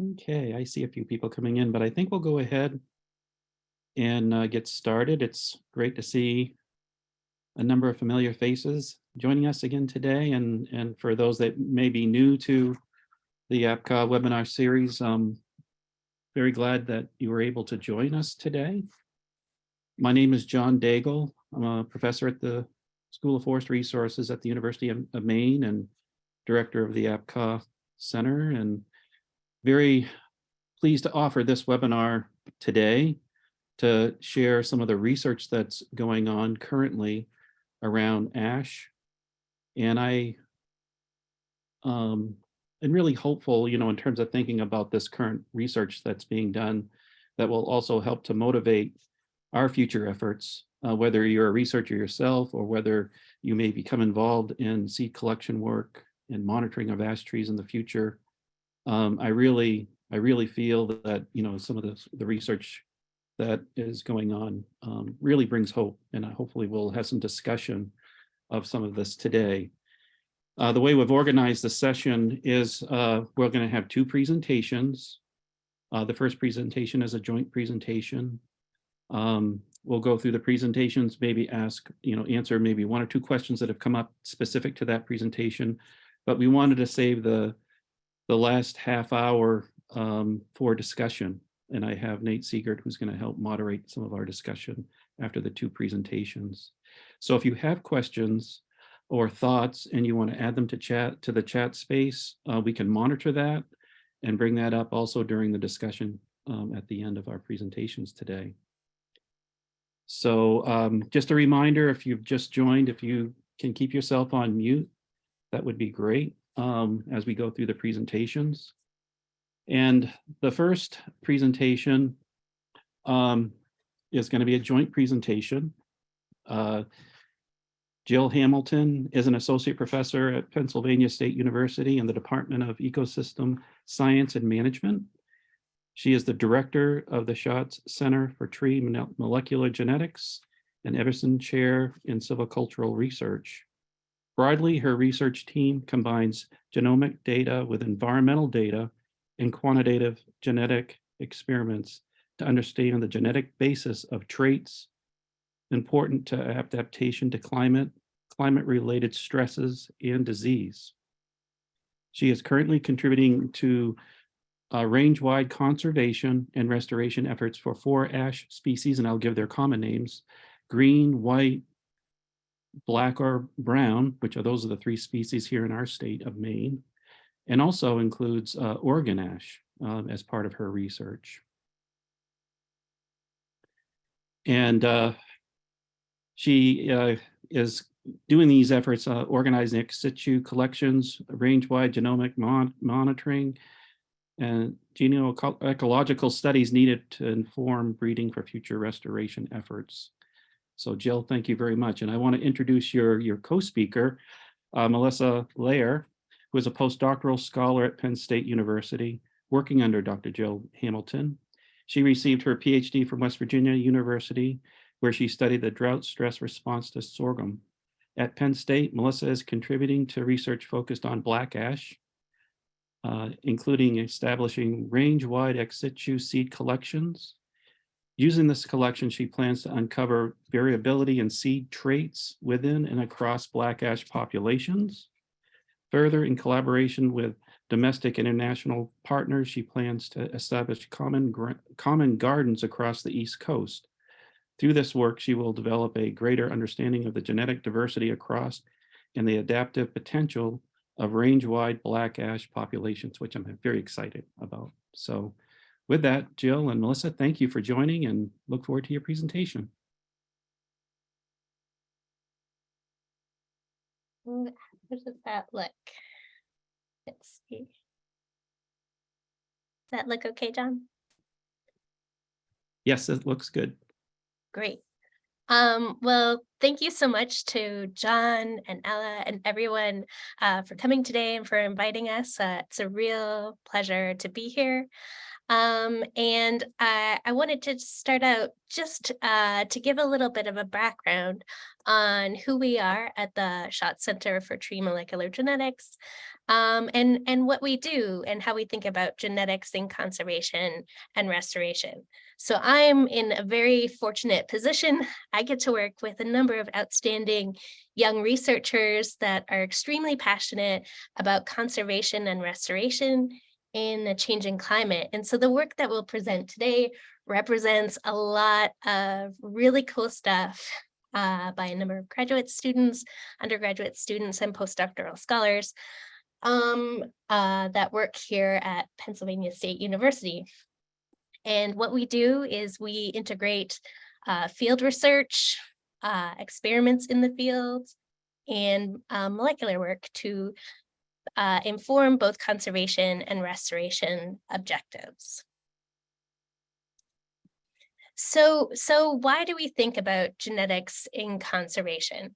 Okay, I see a few people coming in, but I think we'll go ahead and get started. It's great to see a number of familiar faces joining us again today. And for those that may be new to the APCAW webinar series, very glad that you were able to join us today. My name is John Daigle. I'm a professor at the School of Forest Resources at the University of Maine and director of the APCAW Center, and very pleased to offer this webinar today to share some of the research that's going on currently around ash. And I am really hopeful, in terms of thinking about this current research that's being done, that will also help to motivate our future efforts, whether you're a researcher yourself or whether you may become involved in seed collection work and monitoring of ash trees in the future. I really feel that some of the research that is going on really brings hope, and hopefully we'll have some discussion of some of this today. The way we've organized the session is we're going to have two presentations. The first presentation is a joint presentation. We'll go through the presentations, maybe answer maybe one or two questions that have come up specific to that presentation, but we wanted to save the last half hour for discussion. And I have Nate Siegert, who's going to help moderate some of our discussion after the two presentations. So if you have questions or thoughts and you want to add them to the chat space, we can monitor that and bring that up also during the discussion at the end of our presentations today. So just a reminder, if you've just joined, if you can keep yourself on mute, that would be great as we go through the presentations. And the first presentation is going to be a joint presentation. Jill Hamilton is an associate professor at Pennsylvania State University in the Department of Ecosystem Science and Management. She is the director of the Schatz Center for Tree Molecular Genetics and Everson Chair in Silvicultural Research. Broadly, her research team combines genomic data with environmental data and quantitative genetic experiments to understand the genetic basis of traits important to adaptation to climate-related stresses and disease. She is currently contributing to range-wide conservation and restoration efforts for 4 ash species, and I'll give their common names: green, white, black, or brown, those are the 3 species here in our state of Maine, and also includes Oregon ash as part of her research. And she is doing these efforts, organizing ex situ collections, range-wide genomic monitoring, and ecological studies needed to inform breeding for future restoration efforts. So Jill, thank you very much. And I want to introduce your co-speaker, Melissa Lehrer, who is a postdoctoral scholar at Penn State University, working under Dr. Jill Hamilton. She received her PhD from West Virginia University, where she studied the drought stress response to sorghum. At Penn State, Melissa is contributing to research focused on black ash, including establishing range-wide ex situ seed collections. Using this collection, she plans to uncover variability in seed traits within and across black ash populations. Further, in collaboration with domestic and international partners, she plans to establish common gardens across the East Coast. Through this work, she will develop a greater understanding of the genetic diversity across and the adaptive potential of range-wide black ash populations, which I'm very excited about. So with that, Jill and Melissa, thank you for joining and look forward to your presentation. How does that look? Let's see. Does that look okay, John? Yes, it looks good. Great. Well, thank you so much to John and Ella and everyone for coming today and for inviting us. It's a real pleasure to be here. And I wanted to start out just to give a little bit of a background on who we are at the Schott Center for Tree Molecular Genetics, and what we do and how we think about genetics in conservation and restoration. So I'm in a very fortunate position. I get to work with a number of outstanding young researchers that are extremely passionate about conservation and restoration in a changing climate. And so the work that we'll present today represents a lot of really cool stuff by a number of graduate students, undergraduate students, and postdoctoral scholars that work here at Pennsylvania State University. And what we do is we integrate field research, experiments in the field, and molecular work to inform both conservation and restoration objectives. So why do we think about genetics in conservation?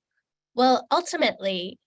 Well, ultimately,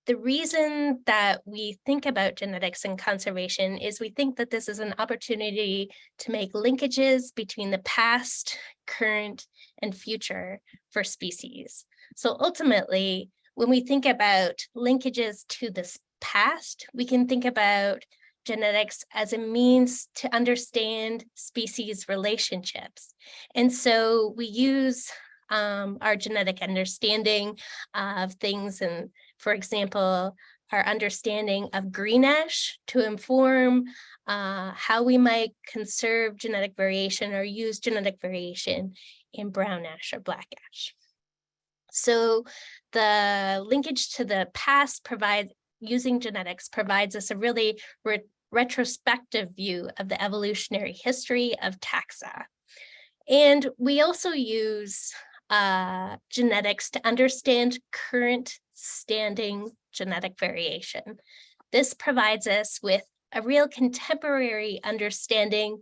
the reason that we think about genetics and conservation is we think that this is an opportunity to make linkages between the past, current, and future for species. So ultimately, when we think about linkages to this past, we can think about genetics as a means to understand species relationships. And so we use our genetic understanding of things, and for example, our understanding of green ash to inform how we might conserve genetic variation or use genetic variation in brown ash or black ash. So the linkage to the past using genetics provides us a really retrospective view of the evolutionary history of taxa. And we also use genetics to understand current standing genetic variation. This provides us with a real contemporary understanding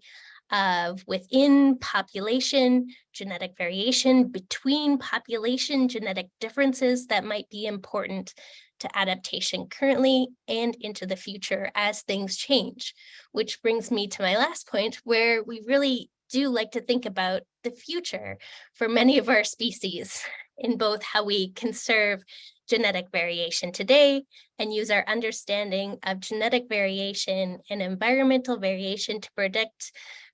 of within population genetic variation, between population genetic differences that might be important to adaptation currently and into the future as things change. Which brings me to my last point, where we really do like to think about the future for many of our species in both how we conserve genetic variation today and use our understanding of genetic variation and environmental variation to predict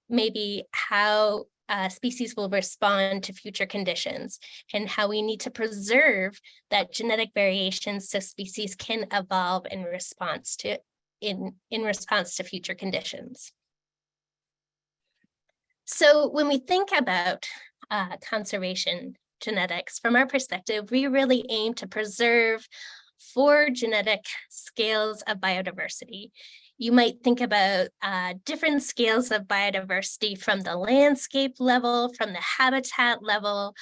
maybe how species will respond to future conditions and how we need to preserve that genetic variation so species can evolve in response to future conditions. So when we think about conservation genetics, from our perspective, we really aim to preserve 4 genetic scales of biodiversity. You might think about different scales of biodiversity from the landscape level, from the habitat level,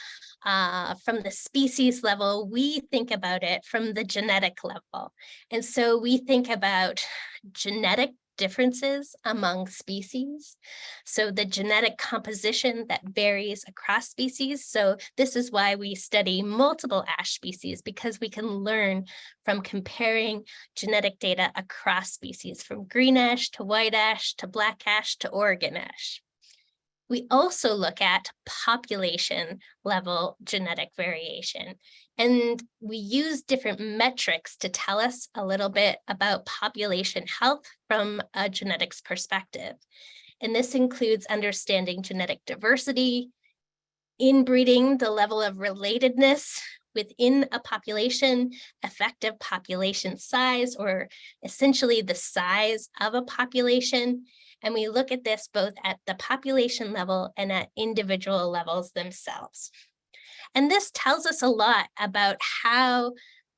from the species level. We think about it from the genetic level. And so we think about genetic differences among species. So the genetic composition that varies across species. So this is why we study multiple ash species, because we can learn from comparing genetic data across species, from green ash to white ash to black ash to Oregon ash. We also look at population level genetic variation, and we use different metrics to tell us a little bit about population health from a genetics perspective. And this includes understanding genetic diversity, inbreeding, the level of relatedness within a population, effective population size, or essentially the size of a population. And we look at this both at the population level and at individual levels themselves. And this tells us a lot about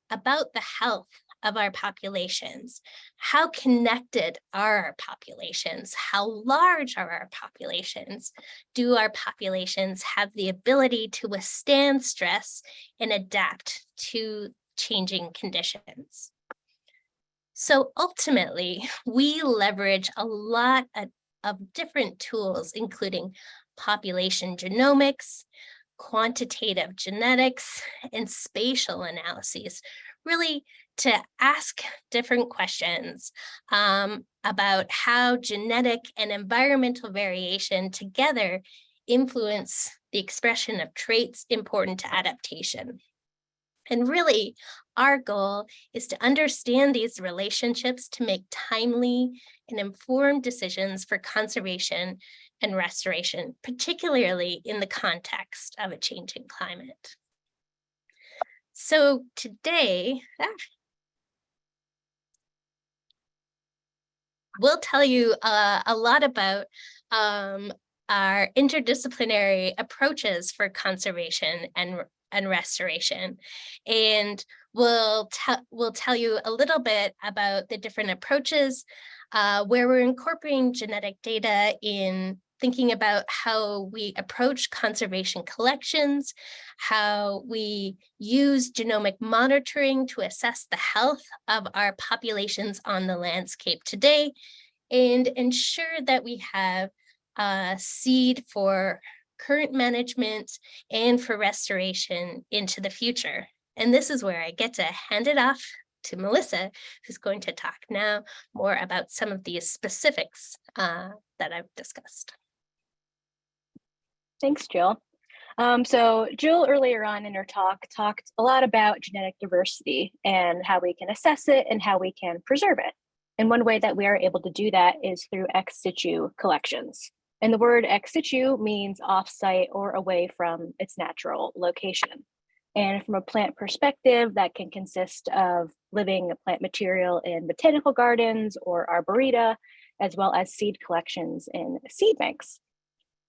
the health of our populations. How connected are our populations? How large are our populations? Do our populations have the ability to withstand stress and adapt to changing conditions? So ultimately, we leverage a lot of different tools, including population genomics, quantitative genetics, and spatial analyses, really to ask different questions about how genetic and environmental variation together influence the expression of traits important to adaptation. And really, our goal is to understand these relationships to make timely and informed decisions for conservation and restoration, particularly in the context of a changing climate. So today, we'll tell you a lot about our interdisciplinary approaches for conservation and restoration. And we'll tell you a little bit about the different approaches where we're incorporating genetic data in thinking about how we approach conservation collections, how we use genomic monitoring to assess the health of our populations on the landscape today, and ensure that we have seed for current management and for restoration into the future. And this is where I get to hand it off to Melissa, who's going to talk now more about some of these specifics that I've discussed. Thanks, Jill. So Jill earlier on in her talk talked a lot about genetic diversity and how we can assess it and how we can preserve it. And one way that we are able to do that is through ex situ collections. And the word ex situ means off-site or away from its natural location. And from a plant perspective, that can consist of living plant material in botanical gardens or arboreta, as well as seed collections in seed banks.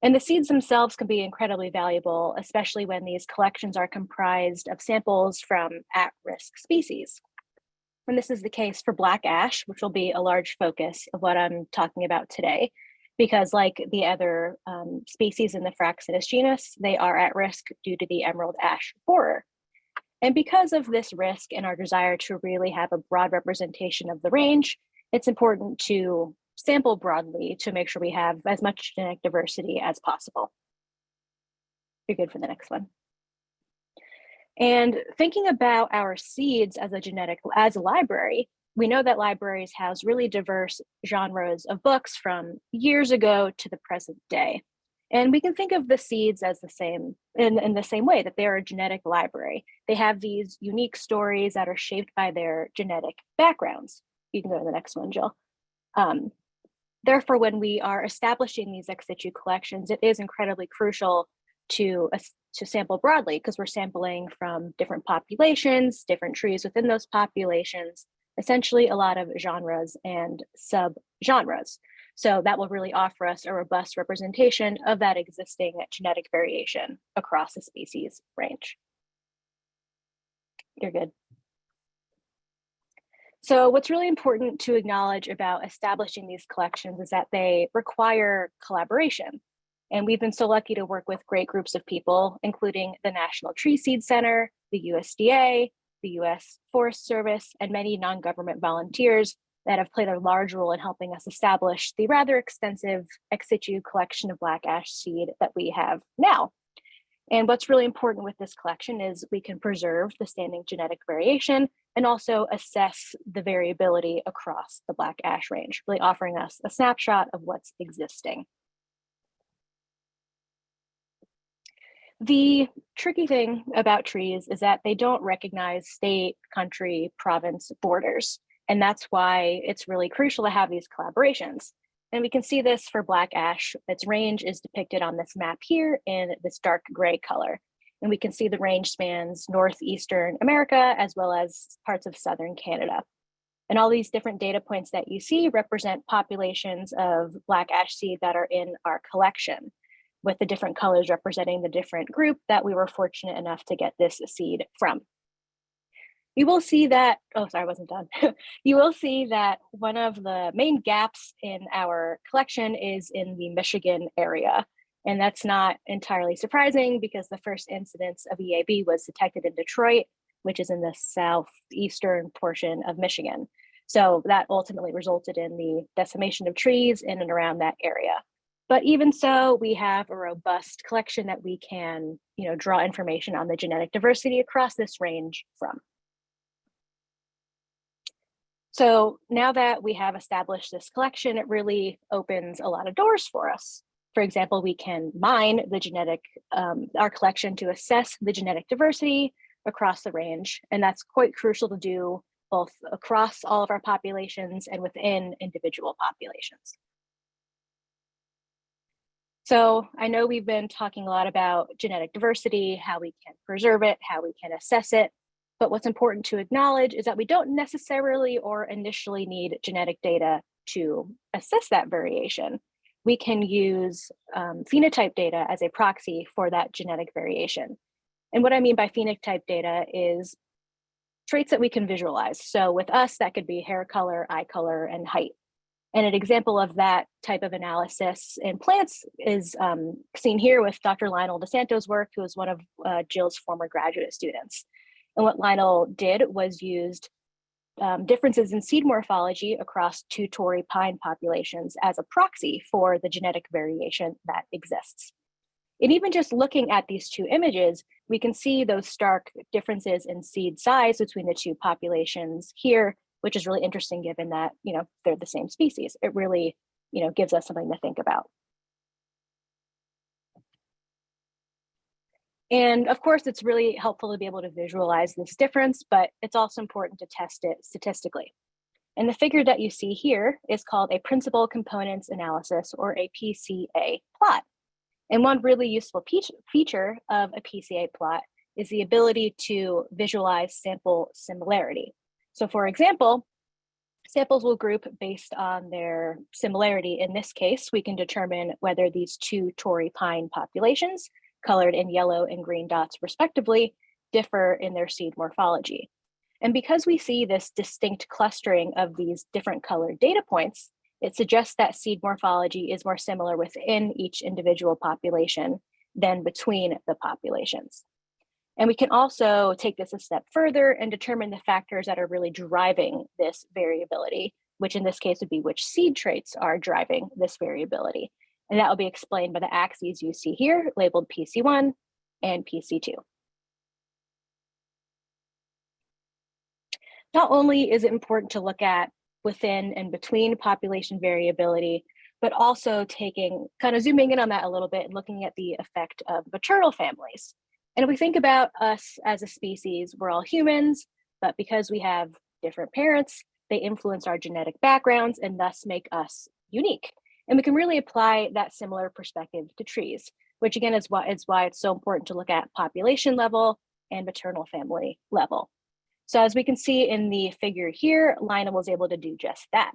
And the seeds themselves can be incredibly valuable, especially when these collections are comprised of samples from at-risk species. And this is the case for black ash, which will be a large focus of what I'm talking about today, because like the other species in the Fraxinus genus, they are at risk due to the emerald ash borer. And because of this risk and our desire to really have a broad representation of the range, it's important to sample broadly to make sure we have as much genetic diversity as possible. You're good for the next one. And thinking about our seeds as a library, we know that libraries house really diverse genres of books from years ago to the present day. And we can think of the seeds as the same in the same way that they're a genetic library. They have these unique stories that are shaped by their genetic backgrounds. You can go to the next one, Jill. Therefore, when we are establishing these ex situ collections, it is incredibly crucial to sample broadly because we're sampling from different populations, different trees within those populations, essentially a lot of genres and subgenres. So that will really offer us a robust representation of that existing genetic variation across the species range. You're good. So what's really important to acknowledge about establishing these collections is that they require collaboration. And we've been so lucky to work with great groups of people, including the National Tree Seed Center, the USDA, the US Forest Service, and many non-government volunteers that have played a large role in helping us establish the rather extensive ex situ collection of black ash seed that we have now. And what's really important with this collection is we can preserve the standing genetic variation and also assess the variability across the black ash range, really offering us a snapshot of what's existing. The tricky thing about trees is that they don't recognize state, country, province borders. And that's why it's really crucial to have these collaborations. And we can see this for black ash. Its range is depicted on this map here in this dark gray color. And we can see the range spans northeastern America as well as parts of southern Canada. And all these different data points that you see represent populations of black ash seed that are in our collection, with the different colors representing the different group that we were fortunate enough to get this seed from. You will see that, oh, sorry, I wasn't done. You will see that one of the main gaps in our collection is in the Michigan area. And that's not entirely surprising because the first incidence of EAB was detected in Detroit, which is in the southeastern portion of Michigan. So that ultimately resulted in the decimation of trees in and around that area. But even so, we have a robust collection that we can, draw information on the genetic diversity across this range from. So now that we have established this collection, it really opens a lot of doors for us. For example, we can mine the our collection to assess the genetic diversity across the range. And that's quite crucial to do both across all of our populations and within individual populations. So I know we've been talking a lot about genetic diversity, how we can preserve it, how we can assess it. But what's important to acknowledge is that we don't necessarily or initially need genetic data to assess that variation. We can use phenotype data as a proxy for that genetic variation. And what I mean by phenotype data is traits that we can visualize. So with us, that could be hair color, eye color, and height. And an example of that type of analysis in plants is seen here with Dr. Lionel DeSanto's work, who is one of Jill's former graduate students. And what Lionel did was used differences in seed morphology across two Tory pine populations as a proxy for the genetic variation that exists. And even just looking at these two images, we can see those stark differences in seed size between the two populations here, which is really interesting given that, they're the same species. It really, gives us something to think about. And of course, it's really helpful to be able to visualize this difference, but it's also important to test it statistically. And the figure that you see here is called a principal components analysis, or a PCA plot. And one really useful feature of a PCA plot is the ability to visualize sample similarity. So for example, samples will group based on their similarity. In this case, we can determine whether these two Tory pine populations, colored in yellow and green dots respectively, differ in their seed morphology. And because we see this distinct clustering of these different colored data points, it suggests that seed morphology is more similar within each individual population than between the populations. And we can also take this a step further and determine the factors that are really driving this variability, which in this case would be which seed traits are driving this variability. And that will be explained by the axes you see here, labeled PC1 and PC2. Not only is it important to look at within and between population variability, but also kind of zooming in on that a little bit and looking at the effect of maternal families. And if we think about us as a species, we're all humans, but because we have different parents, they influence our genetic backgrounds and thus make us unique. And we can really apply that similar perspective to trees, which again is why it's so important to look at population level and maternal family level. So as we can see in the figure here, Lionel was able to do just that.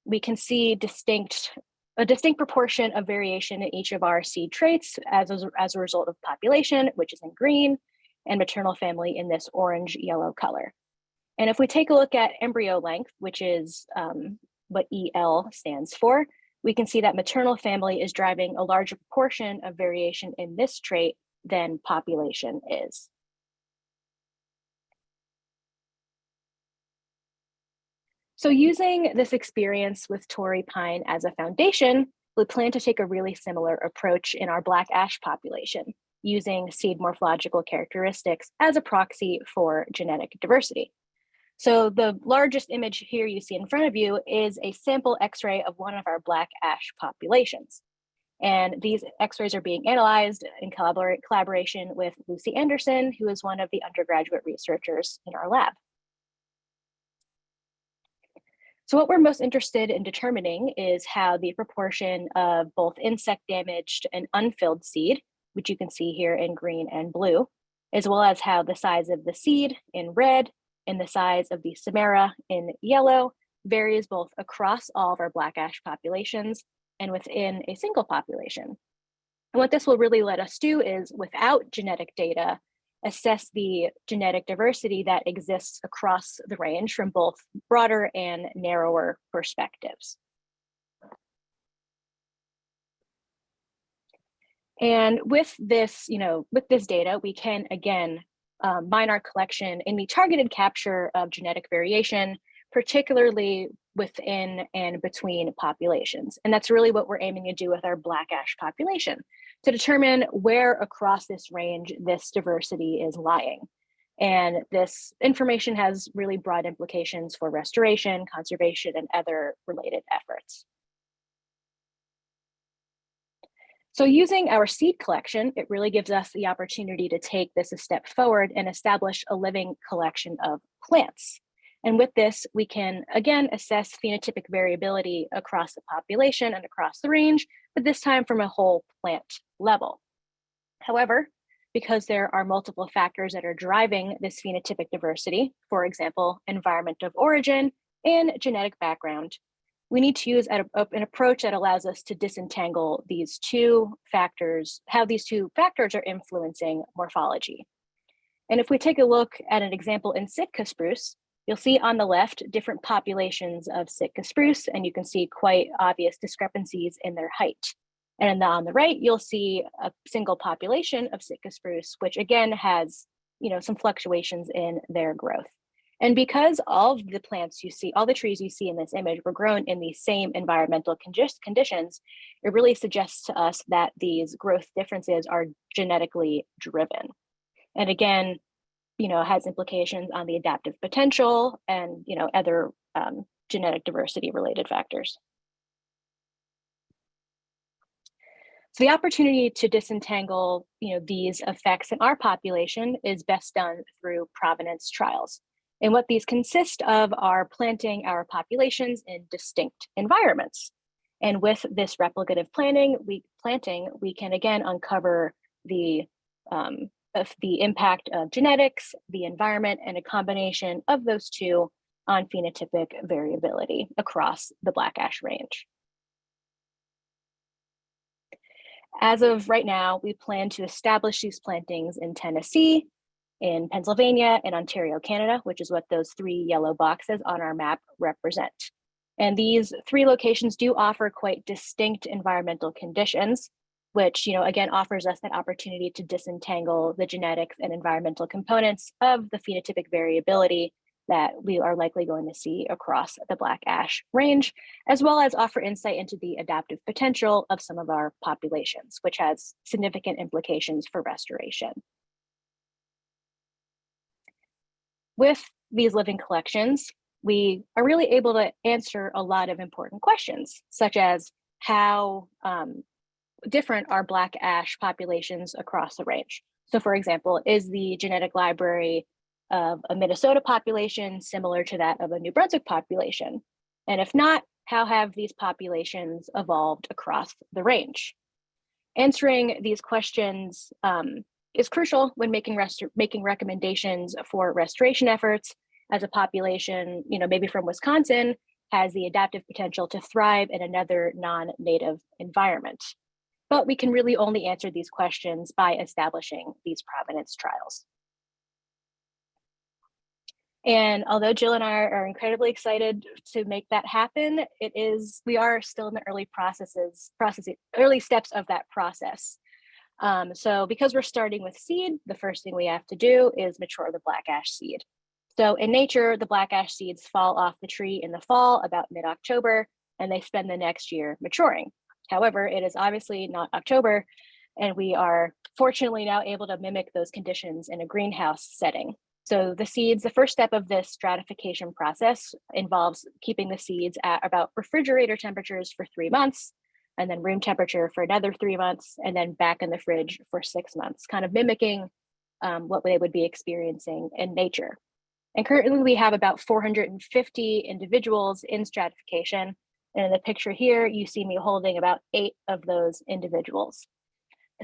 We can see a distinct proportion of variation in each of our seed traits as a result of population, which is in green, and maternal family in this orange-yellow color. And if we take a look at embryo length, which is what EL stands for, we can see that maternal family is driving a larger proportion of variation in this trait than population is. So using this experience with Tory pine as a foundation, we plan to take a really similar approach in our black ash population, using seed morphological characteristics as a proxy for genetic diversity. So the largest image here you see in front of you is a sample X-ray of one of our black ash populations. And these X-rays are being analyzed in collaboration with Lucy Anderson, who is one of the undergraduate researchers in our lab. So what we're most interested in determining is how the proportion of both insect damaged and unfilled seed, which you can see here in green and blue, as well as how the size of the seed in red and the size of the samara in yellow varies both across all of our black ash populations and within a single population. And what this will really let us do is, without genetic data, assess the genetic diversity that exists across the range from both broader and narrower perspectives. And with this, with this data, we can again mine our collection in the targeted capture of genetic variation, particularly within and between populations. And that's really what we're aiming to do with our black ash population, to determine where across this range this diversity is lying. And this information has really broad implications for restoration, conservation, and other related efforts. So using our seed collection, it really gives us the opportunity to take this a step forward and establish a living collection of plants. And with this, we can, again, assess phenotypic variability across the population and across the range, but this time from a whole plant level. However, because there are multiple factors that are driving this phenotypic diversity, for example, environment of origin and genetic background, we need to use an approach that allows us to disentangle these two factors, how these two factors are influencing morphology. And if we take a look at an example in Sitka spruce, you'll see on the left different populations of Sitka spruce, and you can see quite obvious discrepancies in their height. And on the right, you'll see a single population of Sitka spruce, which again has, some fluctuations in their growth. And because all of the plants you see, all the trees you see in this image were grown in the same environmental conditions, it really suggests to us that these growth differences are genetically driven. And again, has implications on the adaptive potential and, other genetic diversity related factors. So the opportunity to disentangle, these effects in our population is best done through provenance trials. And what these consist of are planting our populations in distinct environments. And with this replicative planting, we can again uncover the impact of genetics, the environment, and a combination of those two on phenotypic variability across the black ash range. As of right now, we plan to establish these plantings in Tennessee, in Pennsylvania, and Ontario, Canada, which is what those 3 yellow boxes on our map represent. And these 3 locations do offer quite distinct environmental conditions, which, again, offers us that opportunity to disentangle the genetics and environmental components of the phenotypic variability that we are likely going to see across the black ash range, as well as offer insight into the adaptive potential of some of our populations, which has significant implications for restoration. With these living collections, we are really able to answer a lot of important questions, such as how different are black ash populations across the range. So for example, is the genetic library of a Minnesota population similar to that of a New Brunswick population? And if not, how have these populations evolved across the range? Answering these questions is crucial when making recommendations for restoration efforts, as a population, maybe from Wisconsin, has the adaptive potential to thrive in another non-native environment. But we can really only answer these questions by establishing these provenance trials. And although Jill and I are incredibly excited to make that happen, we are still in the early steps of that process. So because we're starting with seed, the first thing we have to do is mature the black ash seed. So in nature, the black ash seeds fall off the tree in the fall, about mid-October, and they spend the next year maturing. However, it is obviously not October, and we are fortunately now able to mimic those conditions in a greenhouse setting. So the first step of this stratification process involves keeping the seeds at about refrigerator temperatures for 3 months, and then room temperature for another 3 months, and then back in the fridge for 6 months, kind of mimicking what they would be experiencing in nature. And currently we have about 450 individuals in stratification. And in the picture here, you see me holding about 8 of those individuals.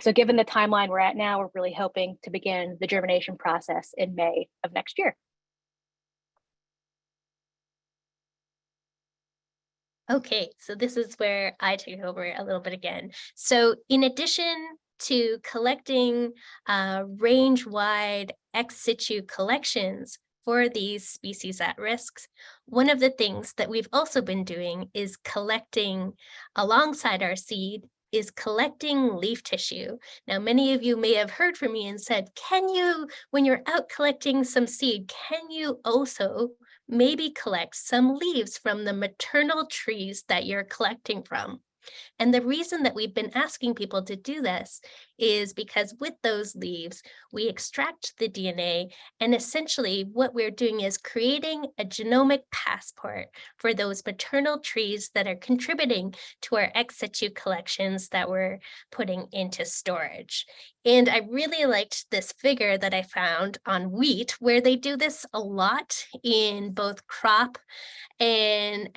So given the timeline we're at now, we're really hoping to begin the germination process in May of next year. Okay, so this is where I take over a little bit again. So in addition to collecting range-wide ex situ collections for these species at risk, one of the things that we've also been doing is collecting alongside our seed is collecting leaf tissue. Now, many of you may have heard from me and said, when you're out collecting some seed, can you also maybe collect some leaves from the maternal trees that you're collecting from? And the reason that we've been asking people to do this is because with those leaves, we extract the DNA, and essentially what we're doing is creating a genomic passport for those maternal trees that are contributing to our ex situ collections that we're putting into storage. And I really liked this figure that I found on wheat, where they do this a lot in both crop and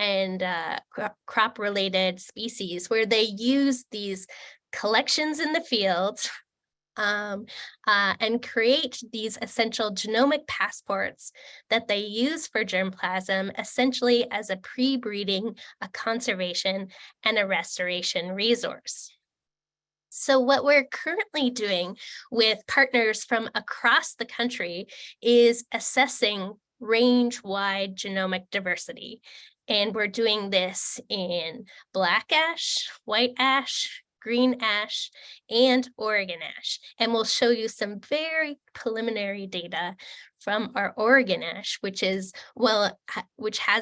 crop related species, where they use these collections in the field and create these essential genomic passports that they use for germplasm, essentially as a pre-breeding, a conservation, and a restoration resource. So what we're currently doing with partners from across the country is assessing range-wide genomic diversity. And we're doing this in black ash, white ash, green ash, and Oregon ash. And we'll show you some very preliminary data from our Oregon ash, which has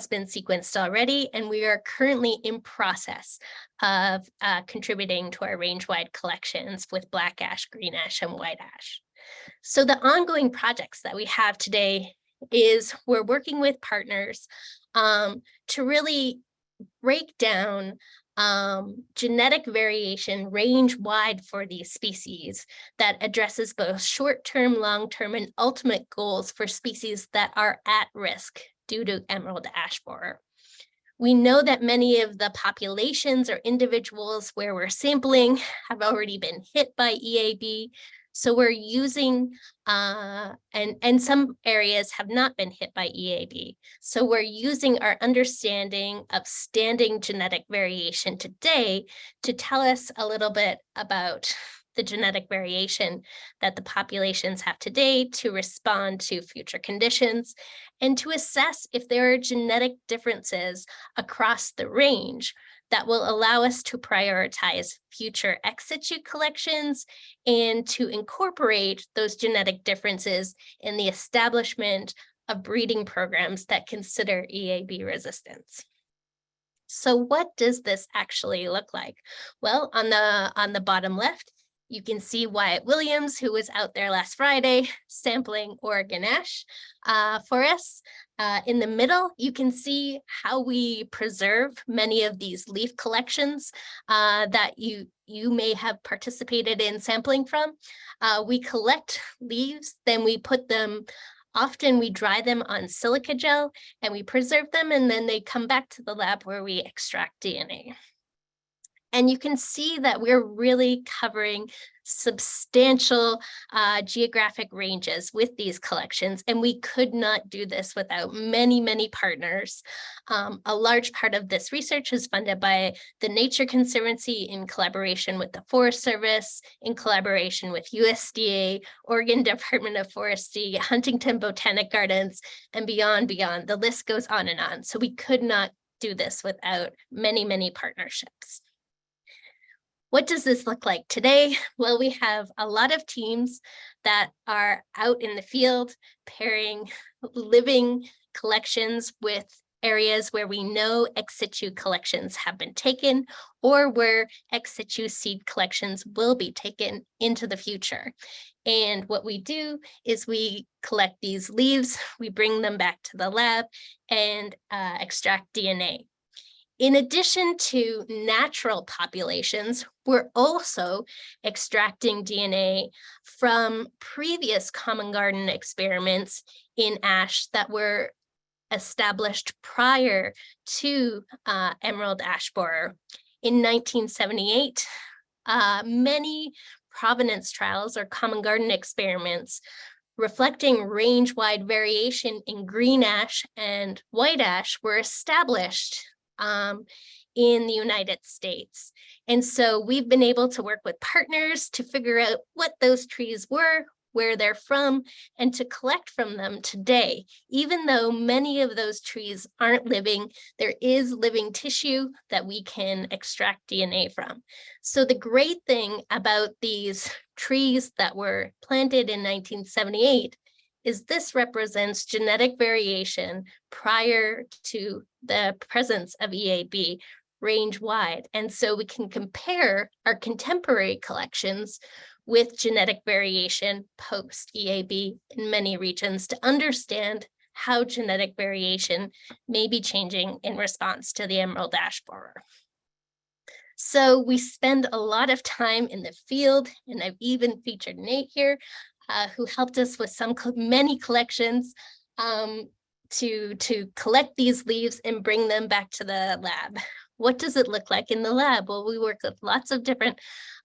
been sequenced already, and we are currently in process of contributing to our range-wide collections with black ash, green ash, and white ash. So the ongoing projects that we have today is we're working with partners to really break down genetic variation range-wide for these species that addresses both short-term, long-term, and ultimate goals for species that are at risk due to emerald ash borer. We know that many of the populations or individuals where we're sampling have already been hit by EAB. So we're using, and some areas have not been hit by EAB. So we're using our understanding of standing genetic variation today to tell us a little bit about the genetic variation that the populations have today to respond to future conditions, and to assess if there are genetic differences across the range that will allow us to prioritize future ex situ collections and to incorporate those genetic differences in the establishment of breeding programs that consider EAB resistance. So what does this actually look like? Well, on the bottom left, you can see Wyatt Williams, who was out there last Friday sampling Oregon ash for us. In the middle, you can see how we preserve many of these leaf collections that you may have participated in sampling from. We collect leaves, then we put them, often we dry them on silica gel and we preserve them, and then they come back to the lab where we extract DNA. And you can see that we're really covering substantial geographic ranges with these collections, and we could not do this without many, many partners. A large part of this research is funded by the Nature Conservancy in collaboration with the Forest Service, in collaboration with USDA, Oregon Department of Forestry, Huntington Botanic Gardens, and beyond. The list goes on and on. So we could not do this without many, many partnerships. What does this look like today? Well, we have a lot of teams that are out in the field pairing living collections with areas where we know ex situ collections have been taken, or where ex situ seed collections will be taken into the future. And what we do is we collect these leaves, we bring them back to the lab and extract DNA. In addition to natural populations, we're also extracting DNA from previous common garden experiments in ash that were established prior to emerald ash borer. In 1978, many provenance trials or common garden experiments reflecting range-wide variation in green ash and white ash were established in the United States. And so we've been able to work with partners to figure out what those trees were, where they're from, and to collect from them today. Even though many of those trees aren't living, there is living tissue that we can extract DNA from. So the great thing about these trees that were planted in 1978 is this represents genetic variation prior to the presence of EAB, range wide. And so we can compare our contemporary collections with genetic variation post EAB in many regions to understand how genetic variation may be changing in response to the emerald ash borer. So we spend a lot of time in the field, and I've even featured Nate here, who helped us with many collections to collect these leaves and bring them back to the lab. What does it look like in the lab? Well, we work with lots of different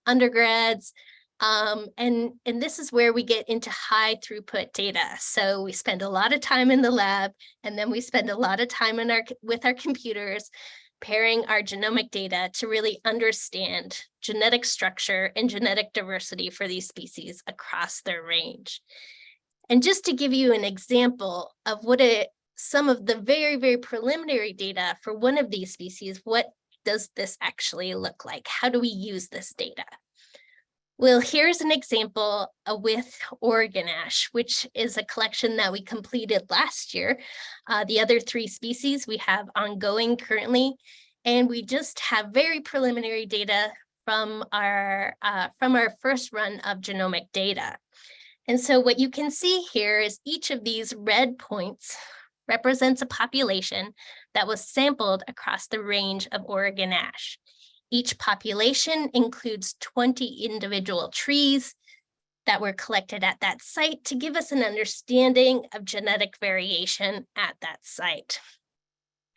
undergrads, and this is where we get into high throughput data. So we spend a lot of time in the lab, and then we spend a lot of time with our computers pairing our genomic data to really understand genetic structure and genetic diversity for these species across their range. And just to give you an example of some of the very, very preliminary data for one of these species, what does this actually look like? How do we use this data? Well, here's an example with Oregon ash, which is a collection that we completed last year. The other 3 species we have ongoing currently, and we just have very preliminary data from our first run of genomic data. And so what you can see here is each of these red points represents a population that was sampled across the range of Oregon ash. Each population includes 20 individual trees that were collected at that site to give us an understanding of genetic variation at that site.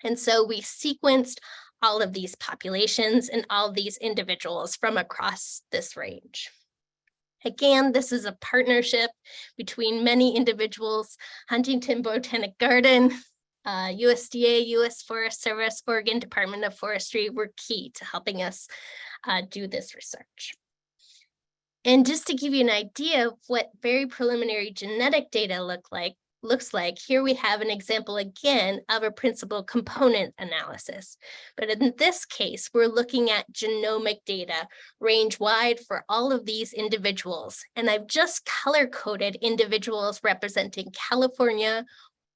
And so we sequenced all of these populations and all of these individuals from across this range. Again, this is a partnership between many individuals. Huntington Botanic Garden, USDA, U.S. Forest Service, Oregon Department of Forestry were key to helping us do this research. And just to give you an idea of what very preliminary genetic data looks like, here we have an example again of a principal component analysis. But in this case, we're looking at genomic data range wide for all of these individuals. And I've just color-coded individuals representing California,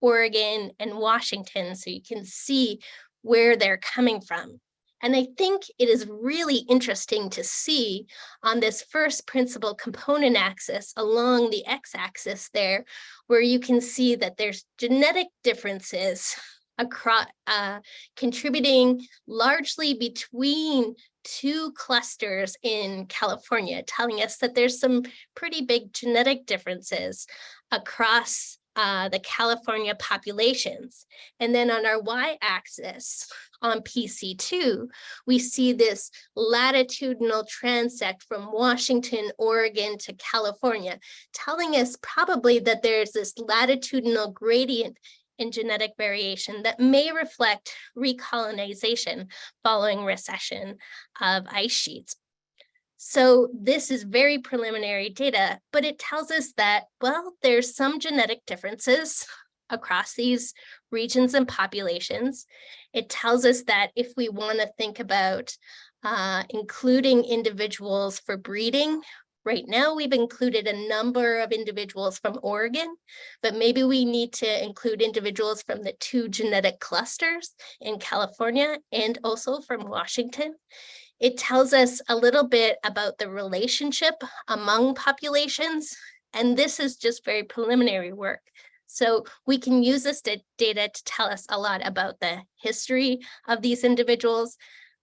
Oregon, and Washington, so you can see where they're coming from. And I think it is really interesting to see on this first principal component axis along the x-axis there, where you can see that there's genetic differences across, contributing largely between 2 clusters in California, telling us that there's some pretty big genetic differences across the California populations. And then on our y-axis on PC2, we see this latitudinal transect from Washington, Oregon to California, telling us probably that there's this latitudinal gradient in genetic variation that may reflect recolonization following recession of ice sheets. So this is very preliminary data, but it tells us that, well, there's some genetic differences across these regions and populations. It tells us that if we want to think about including individuals for breeding, right now we've included a number of individuals from Oregon, but maybe we need to include individuals from the 2 genetic clusters in California and also from Washington. It tells us a little bit about the relationship among populations, and this is just very preliminary work. So we can use this data to tell us a lot about the history of these individuals,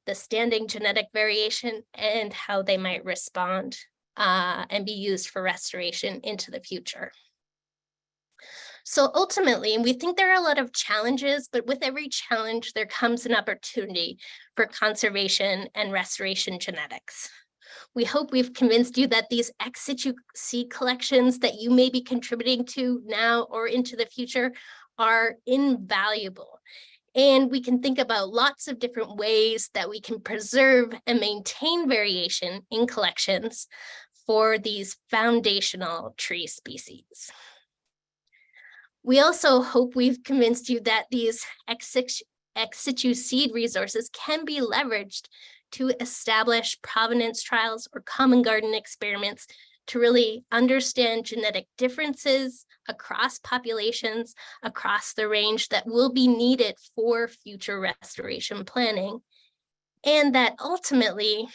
the standing genetic variation, and how they might respond and be used for restoration into the future. So ultimately, we think there are a lot of challenges, but with every challenge, there comes an opportunity for conservation and restoration genetics. We hope we've convinced you that these ex situ seed collections that you may be contributing to now or into the future are invaluable. And we can think about lots of different ways that we can preserve and maintain variation in collections for these foundational tree species. We also hope we've convinced you that these ex situ seed resources can be leveraged to establish provenance trials or common garden experiments to really understand genetic differences across populations, across the range that will be needed for future restoration planning. and that ultimately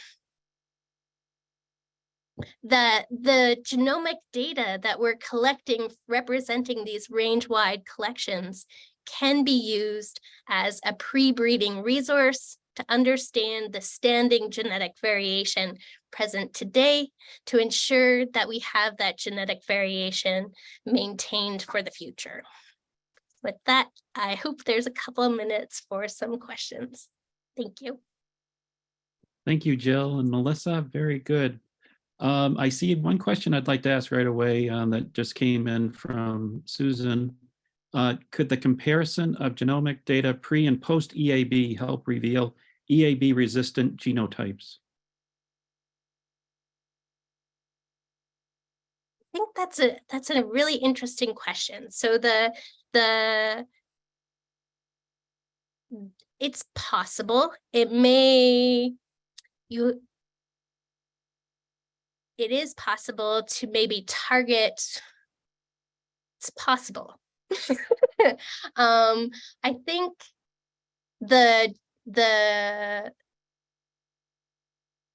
the genomic data that we're collecting representing these range-wide collections can be used as a pre-breeding resource to understand the standing genetic variation present today to ensure that we have that genetic variation maintained for the future. With that, I hope there's a couple of minutes for some questions. Thank you. Thank you, Jill and Melissa. Very good. I see one question I'd like to ask right away that just came in from Susan. Could the comparison of genomic data pre and post EAB help reveal EAB resistant genotypes? I think that's a really interesting question. So it's possible. It is possible to maybe target. It's possible. I think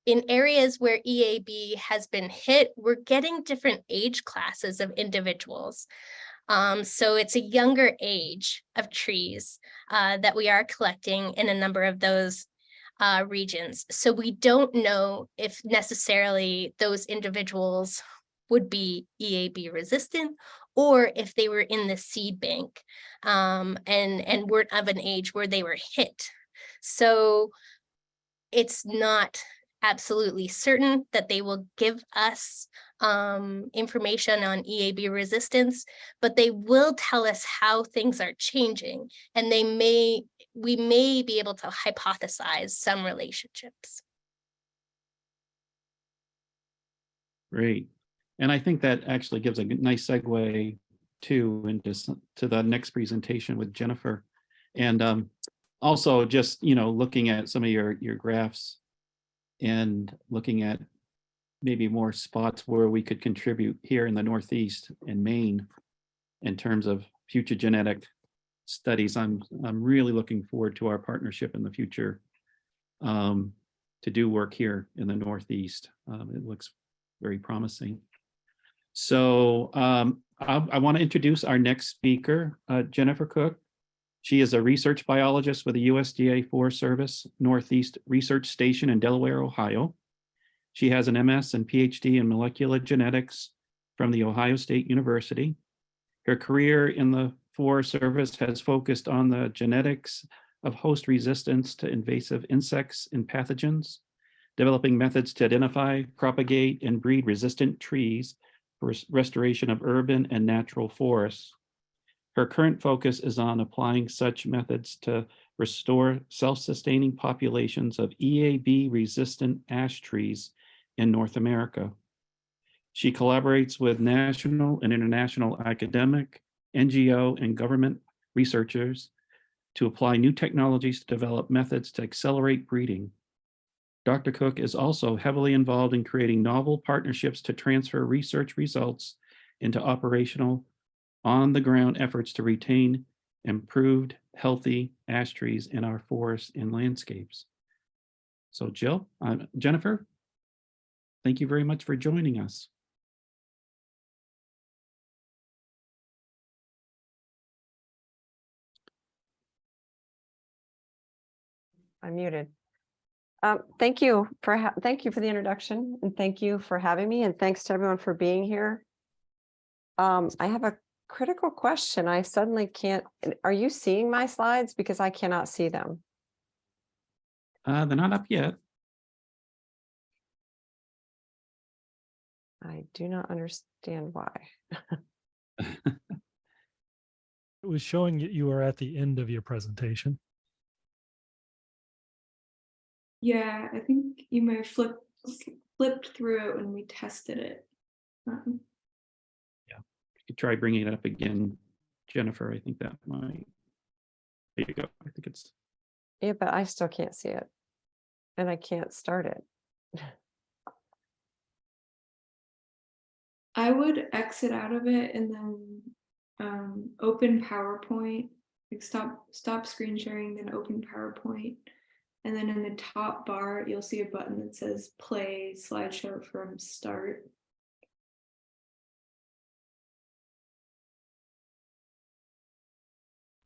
in areas where EAB has been hit, we're getting different age classes of individuals. So it's a younger age of trees that we are collecting in a number of those regions. So we don't know if necessarily those individuals would be EAB resistant or if they were in the seed bank and weren't of an age where they were hit. So it's not absolutely certain that they will give us information on EAB resistance, but they will tell us how things are changing, and we may be able to hypothesize some relationships. Great. And I think that actually gives a nice segue to the next presentation with Jennifer. And also just, looking at some of your graphs and looking at maybe more spots where we could contribute here in the Northeast and Maine in terms of future genetic studies. I'm really looking forward to our partnership in the future to do work here in the Northeast. It looks very promising. So I want to introduce our next speaker, Jennifer Koch. She is a research biologist with the USDA Forest Service Northeast Research Station in Delaware, Ohio. She has an MS and PhD in molecular genetics from the Ohio State University. Her career in the Forest Service has focused on the genetics of host resistance to invasive insects and pathogens, developing methods to identify, propagate, and breed resistant trees for restoration of urban and natural forests. Her current focus is on applying such methods to restore self-sustaining populations of EAB-resistant ash trees in North America. She collaborates with national and international academic, NGO, and government researchers to apply new technologies to develop methods to accelerate breeding. Dr. Koch is also heavily involved in creating novel partnerships to transfer research results into operational, on-the-ground efforts to retain improved, healthy ash trees in our forests and landscapes. So Jennifer, thank you very much for joining us. I'm muted. Thank you for the introduction, and thank you for having me, and thanks to everyone for being here. I have a critical question. I suddenly can't. Are you seeing my slides? Because I cannot see them. They're not up yet. I do not understand why. It was showing you were at the end of your presentation. Yeah, I think you might have flipped through it when we tested it. Yeah, you could try bringing it up again, Jennifer. I think that might. There you go. I think it's. Yeah, but I still can't see it, and I can't start it. I would exit out of it and then open PowerPoint. Like stop screen sharing, then open PowerPoint, And then in the top bar, you'll see a button that says play slideshow from start.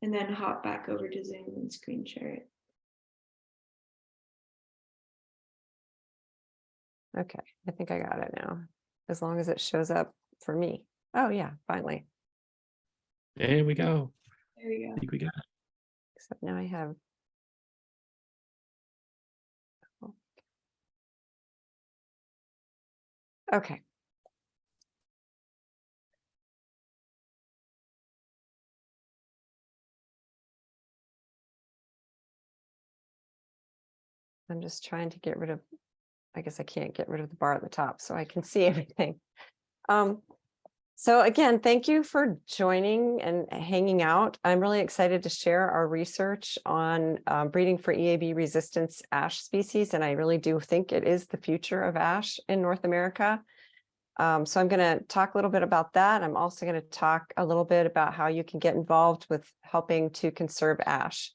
And then hop back over to Zoom and screen share it. Okay, I think I got it now, as long as it shows up for me. Oh yeah, finally. There we go. There you I go. think we got it. Except now I have. Okay. I'm just trying to get rid of, I guess I can't get rid of the bar at the top so I can see everything. So again, thank you for joining and hanging out. I'm really excited to share our research on breeding for EAB resistance ash species, and I really do think it is the future of ash in North America. So I'm going to talk a little bit about that. I'm also going to talk a little bit about how you can get involved with helping to conserve ash.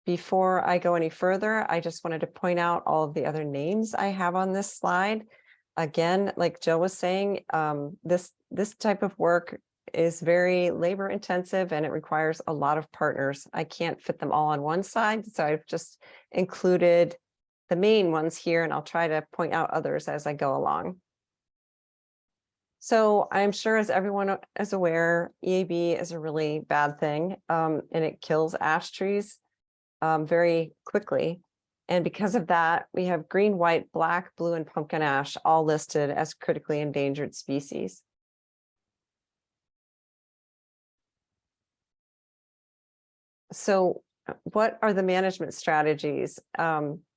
Before I go any further, I just wanted to point out all of the other names I have on this slide. Again, like Joe was saying, this type of work is very labor intensive and it requires a lot of partners. I can't fit them all on one side, so I've just included the main ones here, and I'll try to point out others as I go along. So I'm sure, as everyone is aware, EAB is a really bad thing, and it kills ash trees very quickly. And because of that, we have green, white, black, blue, and pumpkin ash all listed as critically endangered species. So what are the management strategies?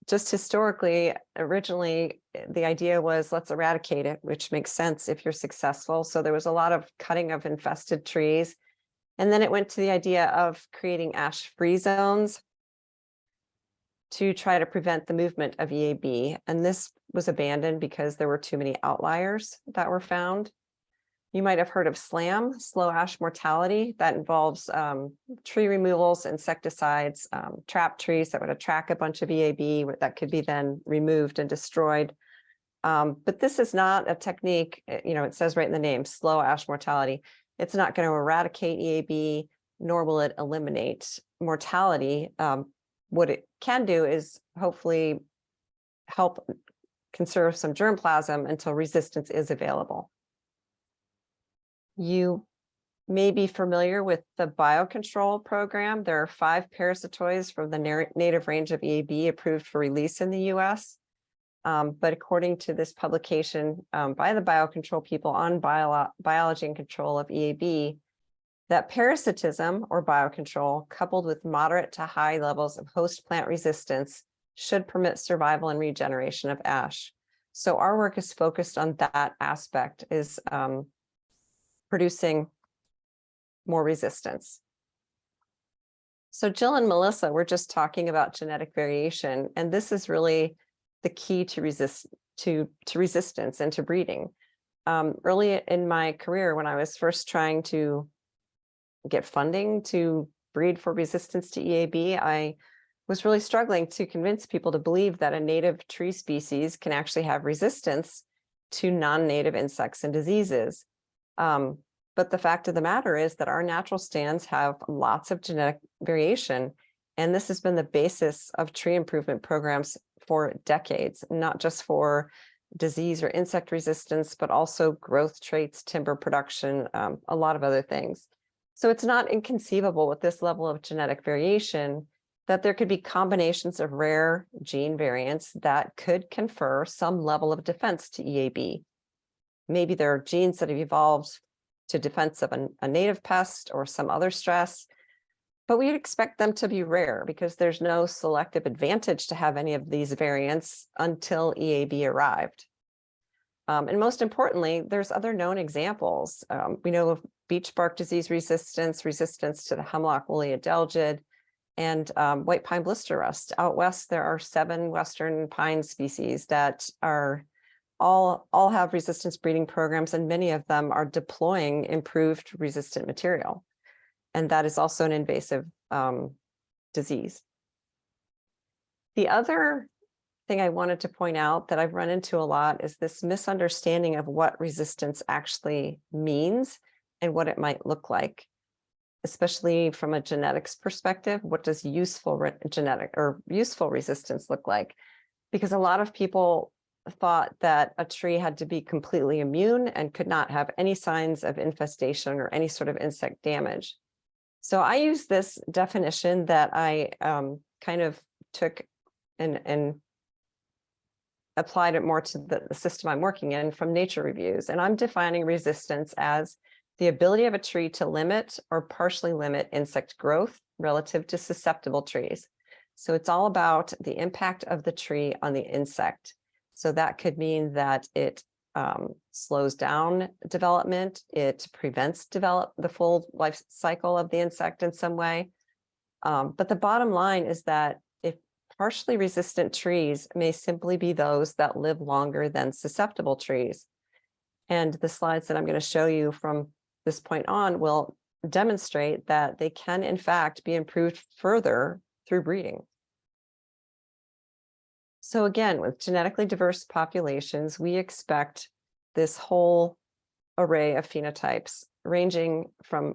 Just historically, originally, the idea was let's eradicate it, which makes sense if you're successful. So there was a lot of cutting of infested trees. And then it went to the idea of creating ash-free zones to try to prevent the movement of EAB. And this was abandoned because there were too many outliers that were found. You might have heard of SLAM, slow ash mortality. That involves tree removals, insecticides, trap trees that would attract a bunch of EAB that could be then removed and destroyed. But this is not a technique, you know, it says right in the name, slow ash mortality. It's not going to eradicate EAB, nor will it eliminate mortality. What it can do is hopefully help conserve some germplasm until resistance is available. You may be familiar with the biocontrol program. There are 5 parasitoids from the native range of EAB approved for release in the US. But according to this publication by the biocontrol people on biology and control of EAB, that parasitism or biocontrol coupled with moderate to high levels of host plant resistance should permit survival and regeneration of ash. So our work is focused on that aspect, is producing more resistance. So Jill and Melissa were just talking about genetic variation, and this is really the key to resistance and to breeding. Early in my career, when I was first trying to get funding to breed for resistance to EAB, I was really struggling to convince people to believe that a native tree species can actually have resistance to non-native insects and diseases. But the fact of the matter is that our natural stands have lots of genetic variation, and this has been the basis of tree improvement programs for decades, not just for disease or insect resistance, but also growth traits, timber production, a lot of other things. So it's not inconceivable with this level of genetic variation that there could be combinations of rare gene variants that could confer some level of defense to EAB. Maybe there are genes that have evolved to defense of a native pest or some other stress, but we'd expect them to be rare because there's no selective advantage to have any of these variants until EAB arrived. And most importantly, there's other known examples. We know of beech bark disease resistance, resistance to the hemlock woolly adelgid, and white pine blister rust. Out west, there are 7 western pine species that are all have resistance breeding programs, and many of them are deploying improved resistant material. And that is also an invasive disease. The other thing I wanted to point out that I've run into a lot is this misunderstanding of what resistance actually means and what it might look like, especially from a genetics perspective. What does useful genetic or useful resistance look like? Because a lot of people thought that a tree had to be completely immune and could not have any signs of infestation or any sort of insect damage. So I use this definition that I kind of took and applied it more to the system I'm working in from nature reviews. And I'm defining resistance as the ability of a tree to limit or partially limit insect growth relative to susceptible trees. So it's all about the impact of the tree on the insect. So that could mean that it slows down development, it prevents the full life cycle of the insect in some way. But the bottom line is that if partially resistant trees may simply be those that live longer than susceptible trees. And the slides that I'm going to show you from this point on will demonstrate that they can in fact be improved further through breeding. So again, with genetically diverse populations, we expect this whole array of phenotypes ranging from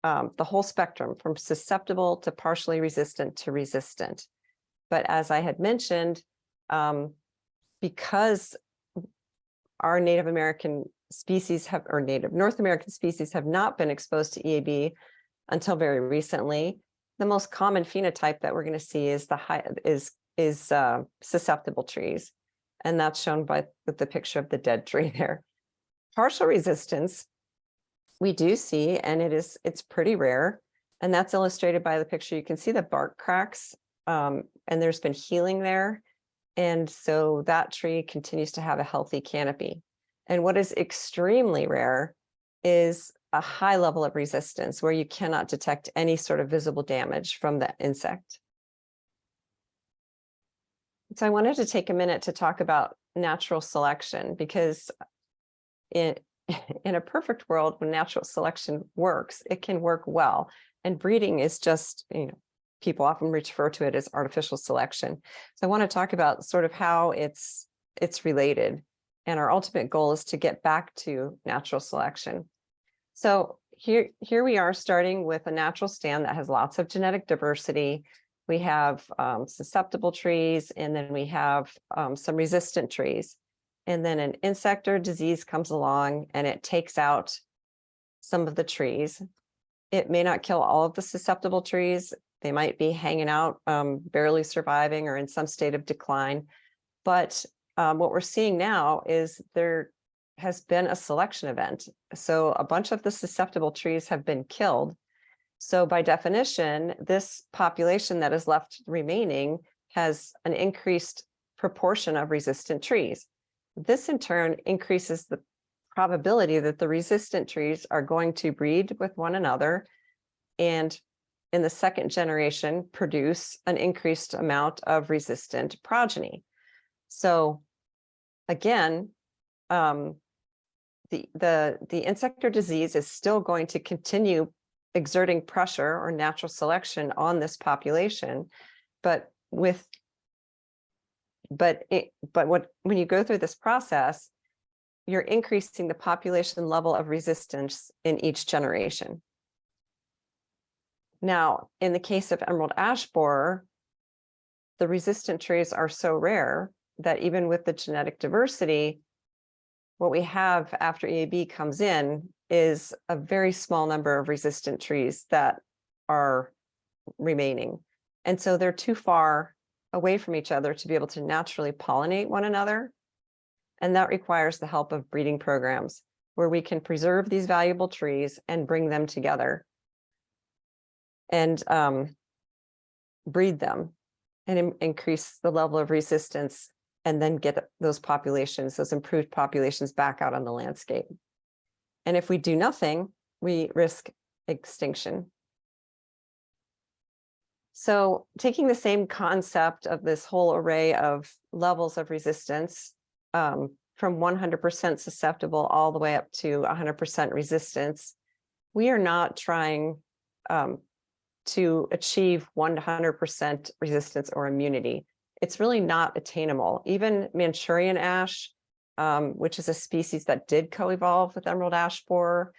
the whole spectrum, from susceptible to partially resistant to resistant. But as I had mentioned, because our Native American species have, or Native North American species have not been exposed to EAB until very recently, the most common phenotype that we're going to see is susceptible trees. And that's shown with the picture of the dead tree there. Partial resistance, we do see, and it's pretty rare. And that's illustrated by the picture. You can see the bark cracks, and there's been healing there. And so that tree continues to have a healthy canopy. And what is extremely rare is a high level of resistance where you cannot detect any sort of visible damage from the insect. So I wanted to take a minute to talk about natural selection, because in a perfect world, when natural selection works, it can work well. And breeding is just, people often refer to it as artificial selection. So I want to talk about sort of how it's related. And our ultimate goal is to get back to natural selection. So here we are starting with a natural stand that has lots of genetic diversity. We have susceptible trees, and then we have some resistant trees. And then an insect or disease comes along and it takes out some of the trees. It may not kill all of the susceptible trees. They might be hanging out, barely surviving or in some state of decline. But what we're seeing now is there has been a selection event. So a bunch of the susceptible trees have been killed. So by definition, this population that is left remaining has an increased proportion of resistant trees. This in turn increases the probability that the resistant trees are going to breed with one another, and in the second generation produce an increased amount of resistant progeny. So again, the insect or disease is still going to continue exerting pressure or natural selection on this population, but when you go through this process, you're increasing the population level of resistance in each generation. Now, in the case of emerald ash borer, the resistant trees are so rare that even with the genetic diversity, what we have after EAB comes in is a very small number of resistant trees that are remaining. And so they're too far away from each other to be able to naturally pollinate one another. And that requires the help of breeding programs where we can preserve these valuable trees and bring them together and breed them and increase the level of resistance, and then get those populations, those improved populations, back out on the landscape. And if we do nothing, we risk extinction. So taking the same concept of this whole array of levels of resistance, from 100% susceptible all the way up to 100% resistance, we are not trying to achieve 100% resistance or immunity. It's really not attainable. Even Manchurian ash, which is a species that did co-evolve with emerald ash borer,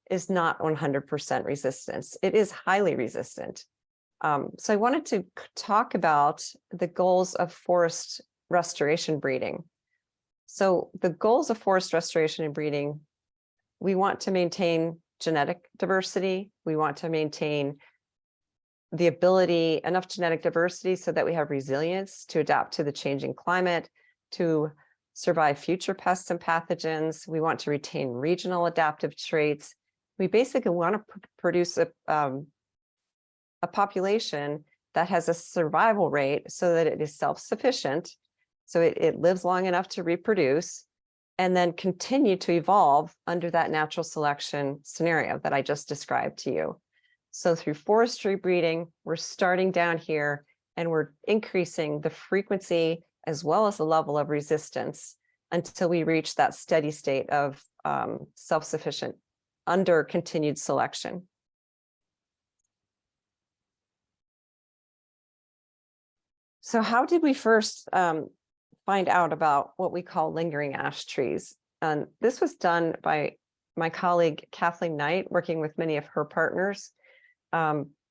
is not 100% resistance. It is highly resistant. So I wanted to talk about the goals of forest restoration breeding. So the goals of forest restoration and breeding, we want to maintain genetic diversity. We want to maintain the ability, enough genetic diversity so that we have resilience to adapt to the changing climate, to survive future pests and pathogens. We want to retain regional adaptive traits. We basically want to produce a population that has a survival rate so that it is self-sufficient, so it lives long enough to reproduce, and then continue to evolve under that natural selection scenario that I just described to you. So through forestry breeding, we're starting down here and we're increasing the frequency as well as the level of resistance until we reach that steady state of self-sufficient under continued selection. So how did we first find out about what we call lingering ash trees? And this was done by my colleague, Kathleen Knight, working with many of her partners.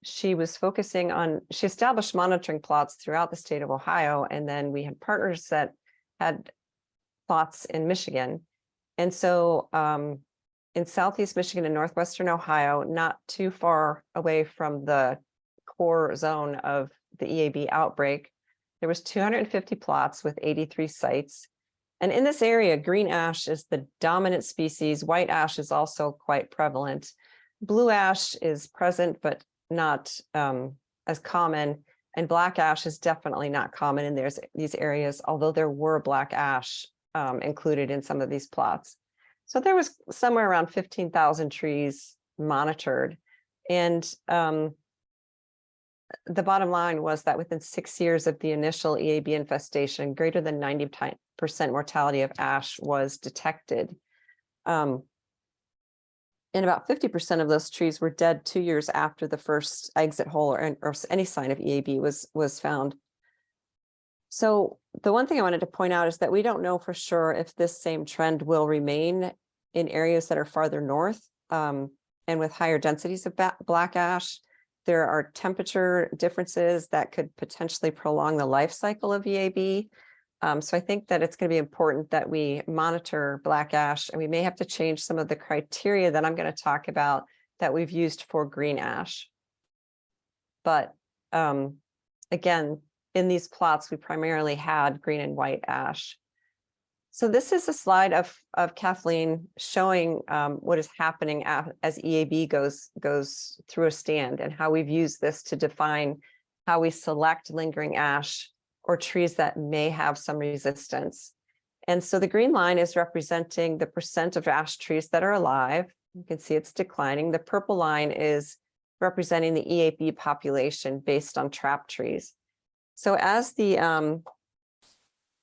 She was focusing on, she established monitoring plots throughout the state of Ohio, and then we had partners that had plots in Michigan. And so in Southeast Michigan and Northwestern Ohio, not too far away from the core zone of the EAB outbreak, there was 250 plots with 83 sites. And in this area, green ash is the dominant species. White ash is also quite prevalent. Blue ash is present, but not as common. And black ash is definitely not common in these areas, although there were black ash included in some of these plots. So there was somewhere around 15,000 trees monitored. And the bottom line was that within 6 years of the initial EAB infestation, greater than 90% mortality of ash was detected. And about 50% of those trees were dead 2 years after the first exit hole or any sign of EAB was found. So the one thing I wanted to point out is that we don't know for sure if this same trend will remain in areas that are farther north and with higher densities of black ash. There are temperature differences that could potentially prolong the life cycle of EAB. So I think that it's going to be important that we monitor black ash, and we may have to change some of the criteria that I'm going to talk about that we've used for green ash. But again, in these plots, we primarily had green and white ash. So this is a slide of Kathleen showing what is happening as EAB goes through a stand, and how we've used this to define how we select lingering ash or trees that may have some resistance. And so the green line is representing the percent of ash trees that are alive. You can see it's declining. The purple line is representing the EAB population based on trap trees. So as the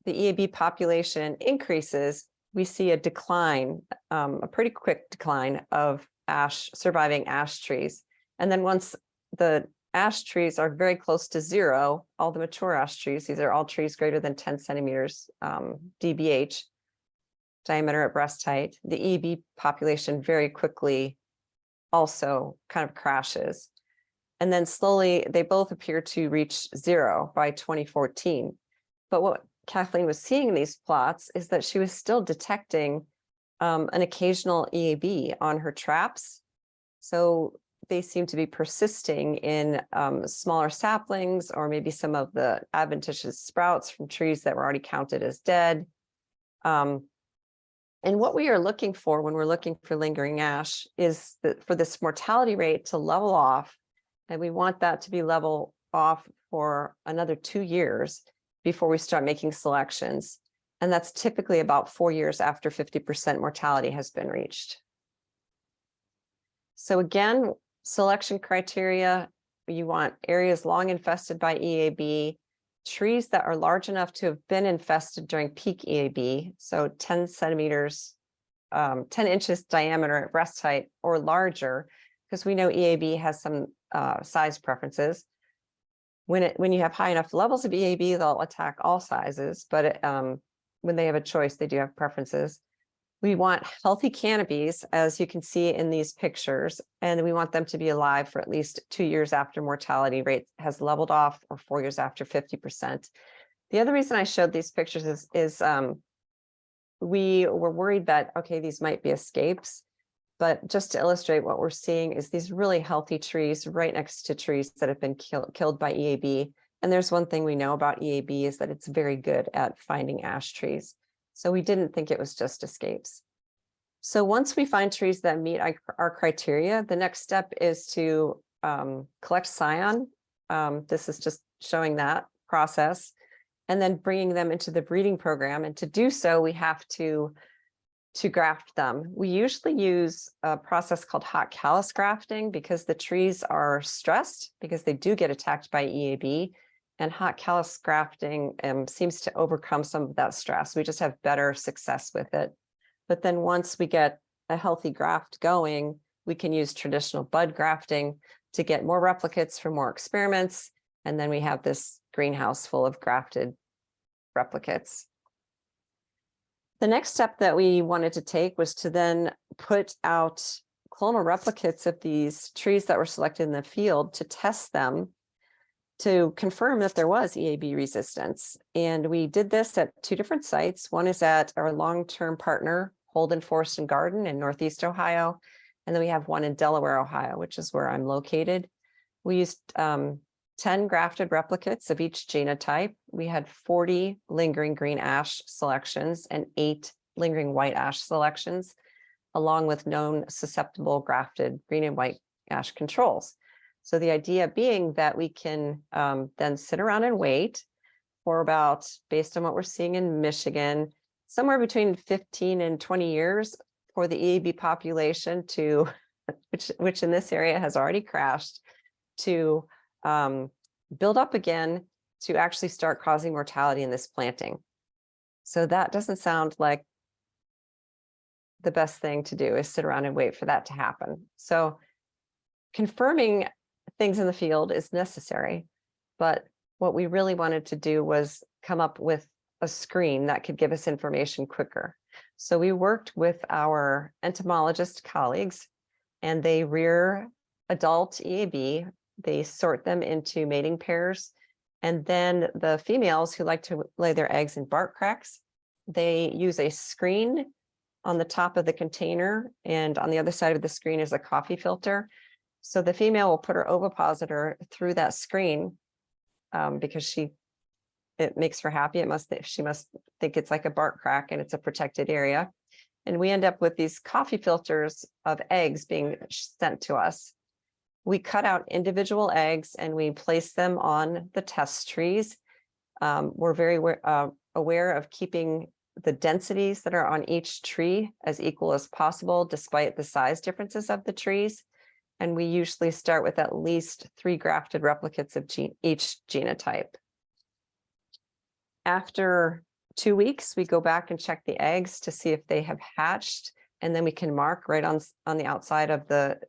EAB population increases, we see a decline, a pretty quick decline of surviving ash trees. And then once the ash trees are very close to zero, all the mature ash trees, these are all trees greater than 10 centimeters DBH, diameter at breast height, the EAB population very quickly also kind of crashes. And then slowly they both appear to reach zero by 2014. But what Kathleen was seeing in these plots is that she was still detecting an occasional EAB on her traps. So they seem to be persisting in smaller saplings, or maybe some of the adventitious sprouts from trees that were already counted as dead. And what we are looking for when we're looking for lingering ash is for this mortality rate to level off. And we want that to be level off for another 2 years before we start making selections. And that's typically about 4 years after 50% mortality has been reached. So again, selection criteria, you want areas long infested by EAB, trees that are large enough to have been infested during peak EAB, so 10 centimeters, 10 inches diameter at breast height or larger, because we know EAB has some size preferences. When you have high enough levels of EAB, they'll attack all sizes, but when they have a choice, they do have preferences. We want healthy canopies, as you can see in these pictures, and we want them to be alive for at least 2 years after mortality rate has leveled off, or 4 years after 50%. The other reason I showed these pictures is we were worried that, okay, these might be escapes, but just to illustrate what we're seeing is these really healthy trees right next to trees that have been killed by EAB. And there's one thing we know about EAB is that it's very good at finding ash trees. So we didn't think it was just escapes. So once we find trees that meet our criteria, the next step is to collect scion. This is just showing that process, and then bringing them into the breeding program. And to do so, we have to graft them. We usually use a process called hot callus grafting because the trees are stressed because they do get attacked by EAB. And hot callus grafting seems to overcome some of that stress. We just have better success with it. But then once we get a healthy graft going, we can use traditional bud grafting to get more replicates for more experiments. And then we have this greenhouse full of grafted replicates. The next step that we wanted to take was to then put out clonal replicates of these trees that were selected in the field to test them to confirm that there was EAB resistance. And we did this at 2 different sites. One is at our long-term partner, Holden Forest and Garden in Northeast Ohio. And then we have one in Delaware, Ohio, which is where I'm located. We used 10 grafted replicates of each genotype. We had 40 lingering green ash selections and 8 lingering white ash selections, along with known susceptible grafted green and white ash controls. So the idea being that we can then sit around and wait for about, based on what we're seeing in Michigan, somewhere between 15 and 20 years for the EAB population to, which in this area has already crashed, to build up again to actually start causing mortality in this planting. So that doesn't sound like the best thing to do, is sit around and wait for that to happen. So confirming things in the field is necessary, but what we really wanted to do was come up with a screen that could give us information quicker. So we worked with our entomologist colleagues, and they rear adult EAB. They sort them into mating pairs, and then the females who like to lay their eggs in bark cracks, they use a screen on the top of the container, and on the other side of the screen is a coffee filter. So the female will put her ovipositor through that screen because it makes her happy. She must think it's like a bark crack and it's a protected area. And we end up with these coffee filters of eggs being sent to us. We cut out individual eggs and we place them on the test trees. We're very aware of keeping the densities that are on each tree as equal as possible, despite the size differences of the trees. And we usually start with at least 3 grafted replicates of each genotype. After 2 weeks, we go back and check the eggs to see if they have hatched, and then we can mark right on the outside of the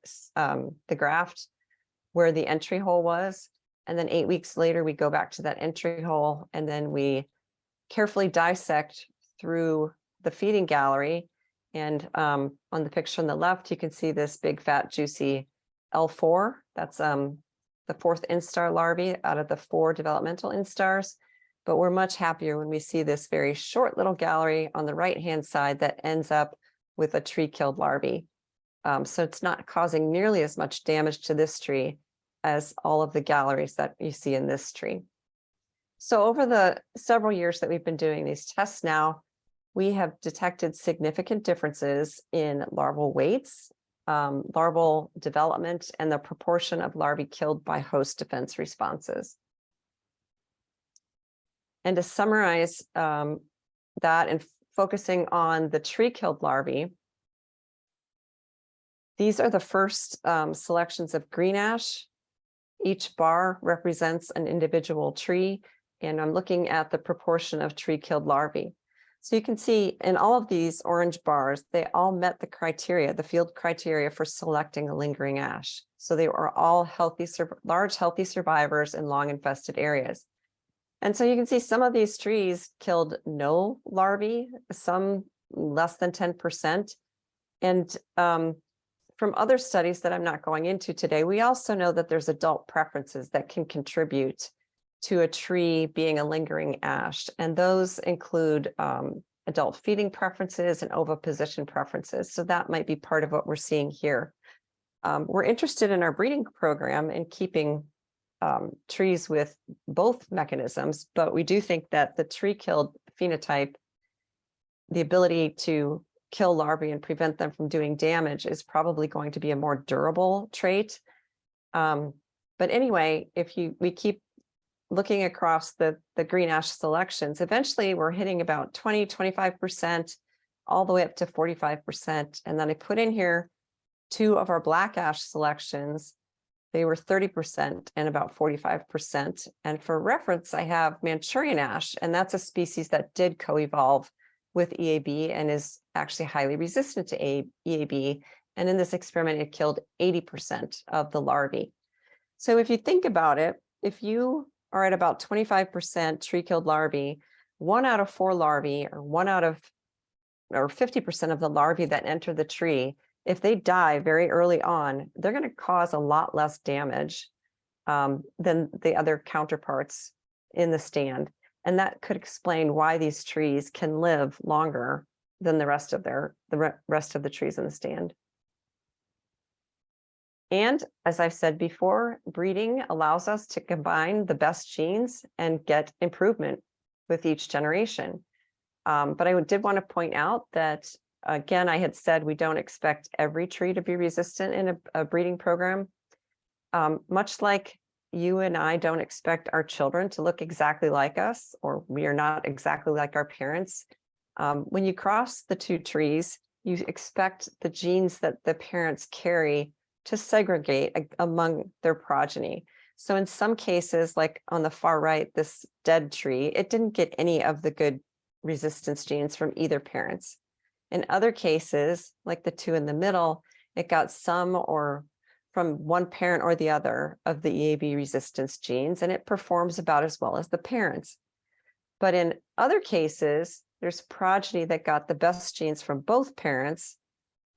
graft where the entry hole was. And then 8 weeks later, we go back to that entry hole, and then we carefully dissect through the feeding gallery. And on the picture on the left, you can see this big, fat, juicy L4. That's the 4th instar larvae out of the 4 developmental instars. But we're much happier when we see this very short little gallery on the right-hand side that ends up with a tree-killed larvae. So it's not causing nearly as much damage to this tree as all of the galleries that you see in this tree. So over the several years that we've been doing these tests now, we have detected significant differences in larval weights, larval development, and the proportion of larvae killed by host defense responses. And to summarize that and focusing on the tree-killed larvae, these are the first selections of green ash. Each bar represents an individual tree, and I'm looking at the proportion of tree-killed larvae. So you can see in all of these orange bars, they all met the criteria, the field criteria for selecting a lingering ash. So they were all healthy, large, healthy survivors in long infested areas. And so you can see some of these trees killed no larvae, some less than 10%. And from other studies that I'm not going into today, we also know that there's adult preferences that can contribute to a tree being a lingering ash. And those include adult feeding preferences and oviposition preferences. So that might be part of what we're seeing here. We're interested in our breeding program in keeping trees with both mechanisms, but we do think that the tree killed phenotype, the ability to kill larvae and prevent them from doing damage, is probably going to be a more durable trait. But anyway, if we keep looking across the green ash selections, eventually we're hitting about 20-25%, all the way up to 45%. And then I put in here 2 of our black ash selections. They were 30% and about 45%. And for reference, I have Manchurian ash, and that's a species that did co-evolve with EAB and is actually highly resistant to EAB. And in this experiment, it killed 80% of the larvae. So if you think about it, if you are at about 25% tree killed larvae, 1 out of 4 larvae, or 50% of the larvae that enter the tree, if they die very early on, they're going to cause a lot less damage than the other counterparts in the stand. And that could explain why these trees can live longer than the rest of the trees in the stand. And as I've said before, breeding allows us to combine the best genes and get improvement with each generation. But I did want to point out that, again, I had said we don't expect every tree to be resistant in a breeding program. Much like you and I don't expect our children to look exactly like us, or we are not exactly like our parents. When you cross the 2 trees, you expect the genes that the parents carry to segregate among their progeny. So in some cases, like on the far right, this dead tree, it didn't get any of the good resistance genes from either parents. In other cases, like the 2 in the middle, it got some or from one parent or the other of the EAB resistance genes, and it performs about as well as the parents. But in other cases, there's progeny that got the best genes from both parents,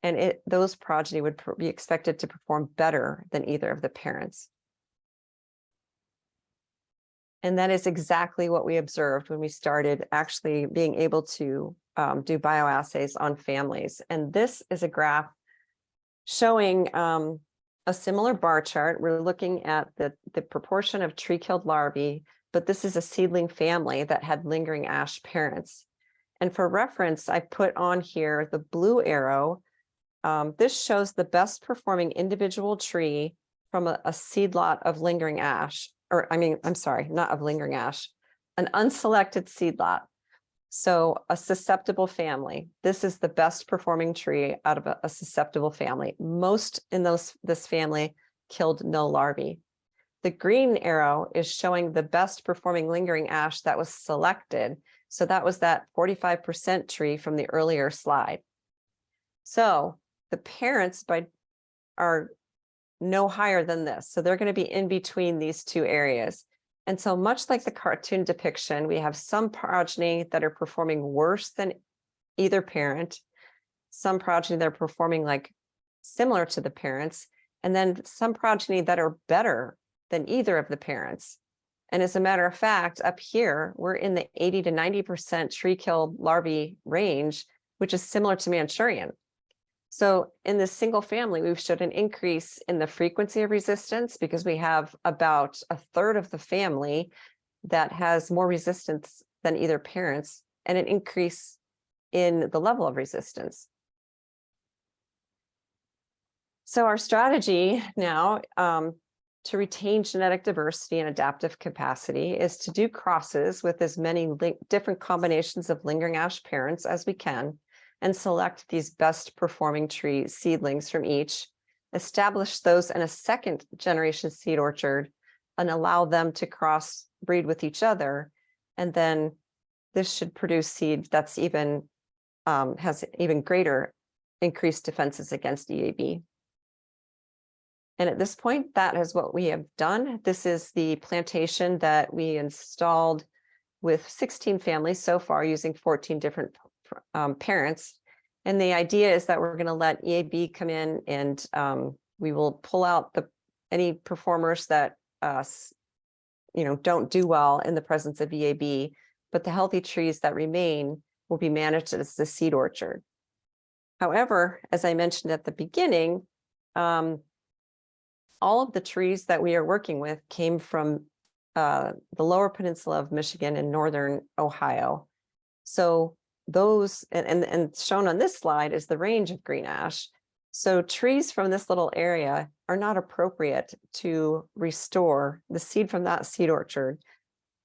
and those progeny would be expected to perform better than either of the parents. And that is exactly what we observed when we started actually being able to do bioassays on families. And this is a graph showing a similar bar chart. We're looking at the proportion of tree-killed larvae, but this is a seedling family that had lingering ash parents. And for reference, I put on here the blue arrow. This shows the best performing individual tree from a seed lot of lingering ash, I'm sorry, not of lingering ash, an unselected seed lot. So a susceptible family. This is the best performing tree out of a susceptible family. Most in this family killed no larvae. The green arrow is showing the best performing lingering ash that was selected. So that was that 45% tree from the earlier slide. So the parents are no higher than this. So they're going to be in between these 2 areas. And so much like the cartoon depiction, we have some progeny that are performing worse than either parent, some progeny that are performing like similar to the parents, and then some progeny that are better than either of the parents. And as a matter of fact, up here, we're in the 80 to 90% tree killed larvae range, which is similar to Manchurian. So in this single family, we've showed an increase in the frequency of resistance because we have about 1/3 of the family that has more resistance than either parents, and an increase in the level of resistance. So our strategy now to retain genetic diversity and adaptive capacity is to do crosses with as many different combinations of lingering ash parents as we can, and select these best performing tree seedlings from each, establish those in a second generation seed orchard, and allow them to cross breed with each other. And then this should produce seed that's even has even greater increased defenses against EAB. And at this point, that is what we have done. This is the plantation that we installed with 16 families so far, using 14 different parents. And the idea is that we're going to let EAB come in, and we will pull out any performers that don't do well in the presence of EAB, but the healthy trees that remain will be managed as the seed orchard. However, as I mentioned at the beginning, all of the trees that we are working with came from the lower peninsula of Michigan and northern Ohio. So those, and shown on this slide is the range of green ash. So trees from this little area are not appropriate to restore. The seed from that seed orchard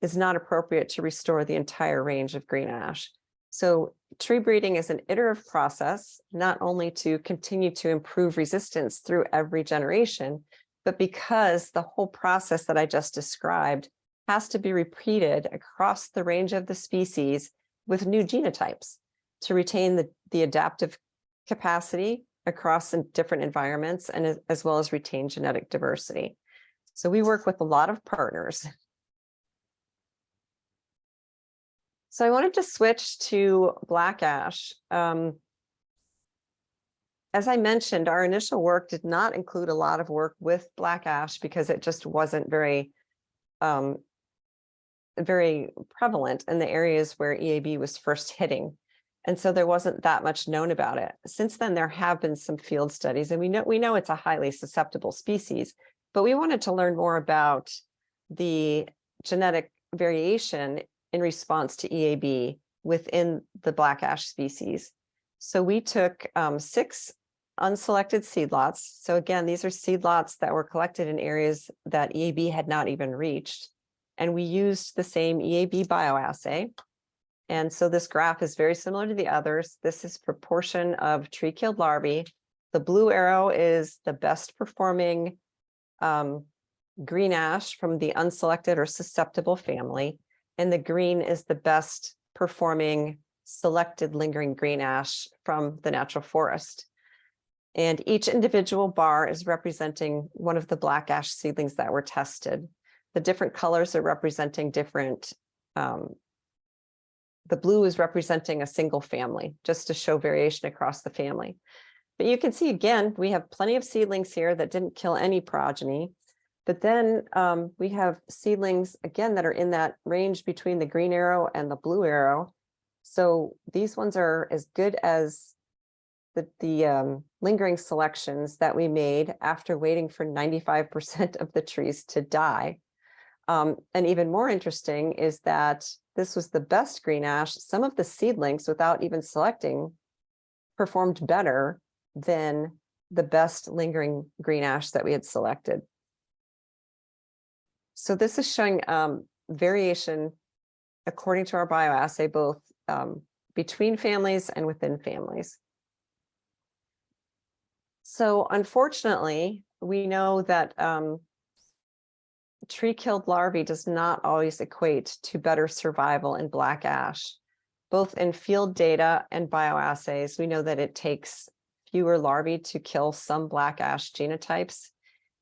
is not appropriate to restore the entire range of green ash. So tree breeding is an iterative process, not only to continue to improve resistance through every generation, but because the whole process that I just described has to be repeated across the range of the species with new genotypes to retain the adaptive capacity across different environments, and as well as retain genetic diversity. So we work with a lot of partners. So I wanted to switch to black ash. As I mentioned, our initial work did not include a lot of work with black ash because it just wasn't very prevalent in the areas where EAB was first hitting. And so there wasn't that much known about it. Since then, there have been some field studies, and we know it's a highly susceptible species, but we wanted to learn more about the genetic variation in response to EAB within the black ash species. So we took 6 unselected seed lots. So again, these are seed lots that were collected in areas that EAB had not even reached. And we used the same EAB bioassay. And so this graph is very similar to the others. This is proportion of tree-killed larvae. The blue arrow is the best performing green ash from the unselected or susceptible family. And the green is the best performing selected lingering green ash from the natural forest. And each individual bar is representing one of the black ash seedlings that were tested. The different colors are representing different, the blue is representing a single family, just to show variation across the family. But you can see, again, we have plenty of seedlings here that didn't kill any progeny. But then we have seedlings, again, that are in that range between the green arrow and the blue arrow. So these ones are as good as the lingering selections that we made after waiting for 95% of the trees to die. And even more interesting is that this was the best green ash. Some of the seedlings, without even selecting, performed better than the best lingering green ash that we had selected. So this is showing variation according to our bioassay, both between families and within families. So unfortunately, we know that tree-killed larvae does not always equate to better survival in black ash. Both in field data and bioassays, we know that it takes fewer larvae to kill some black ash genotypes.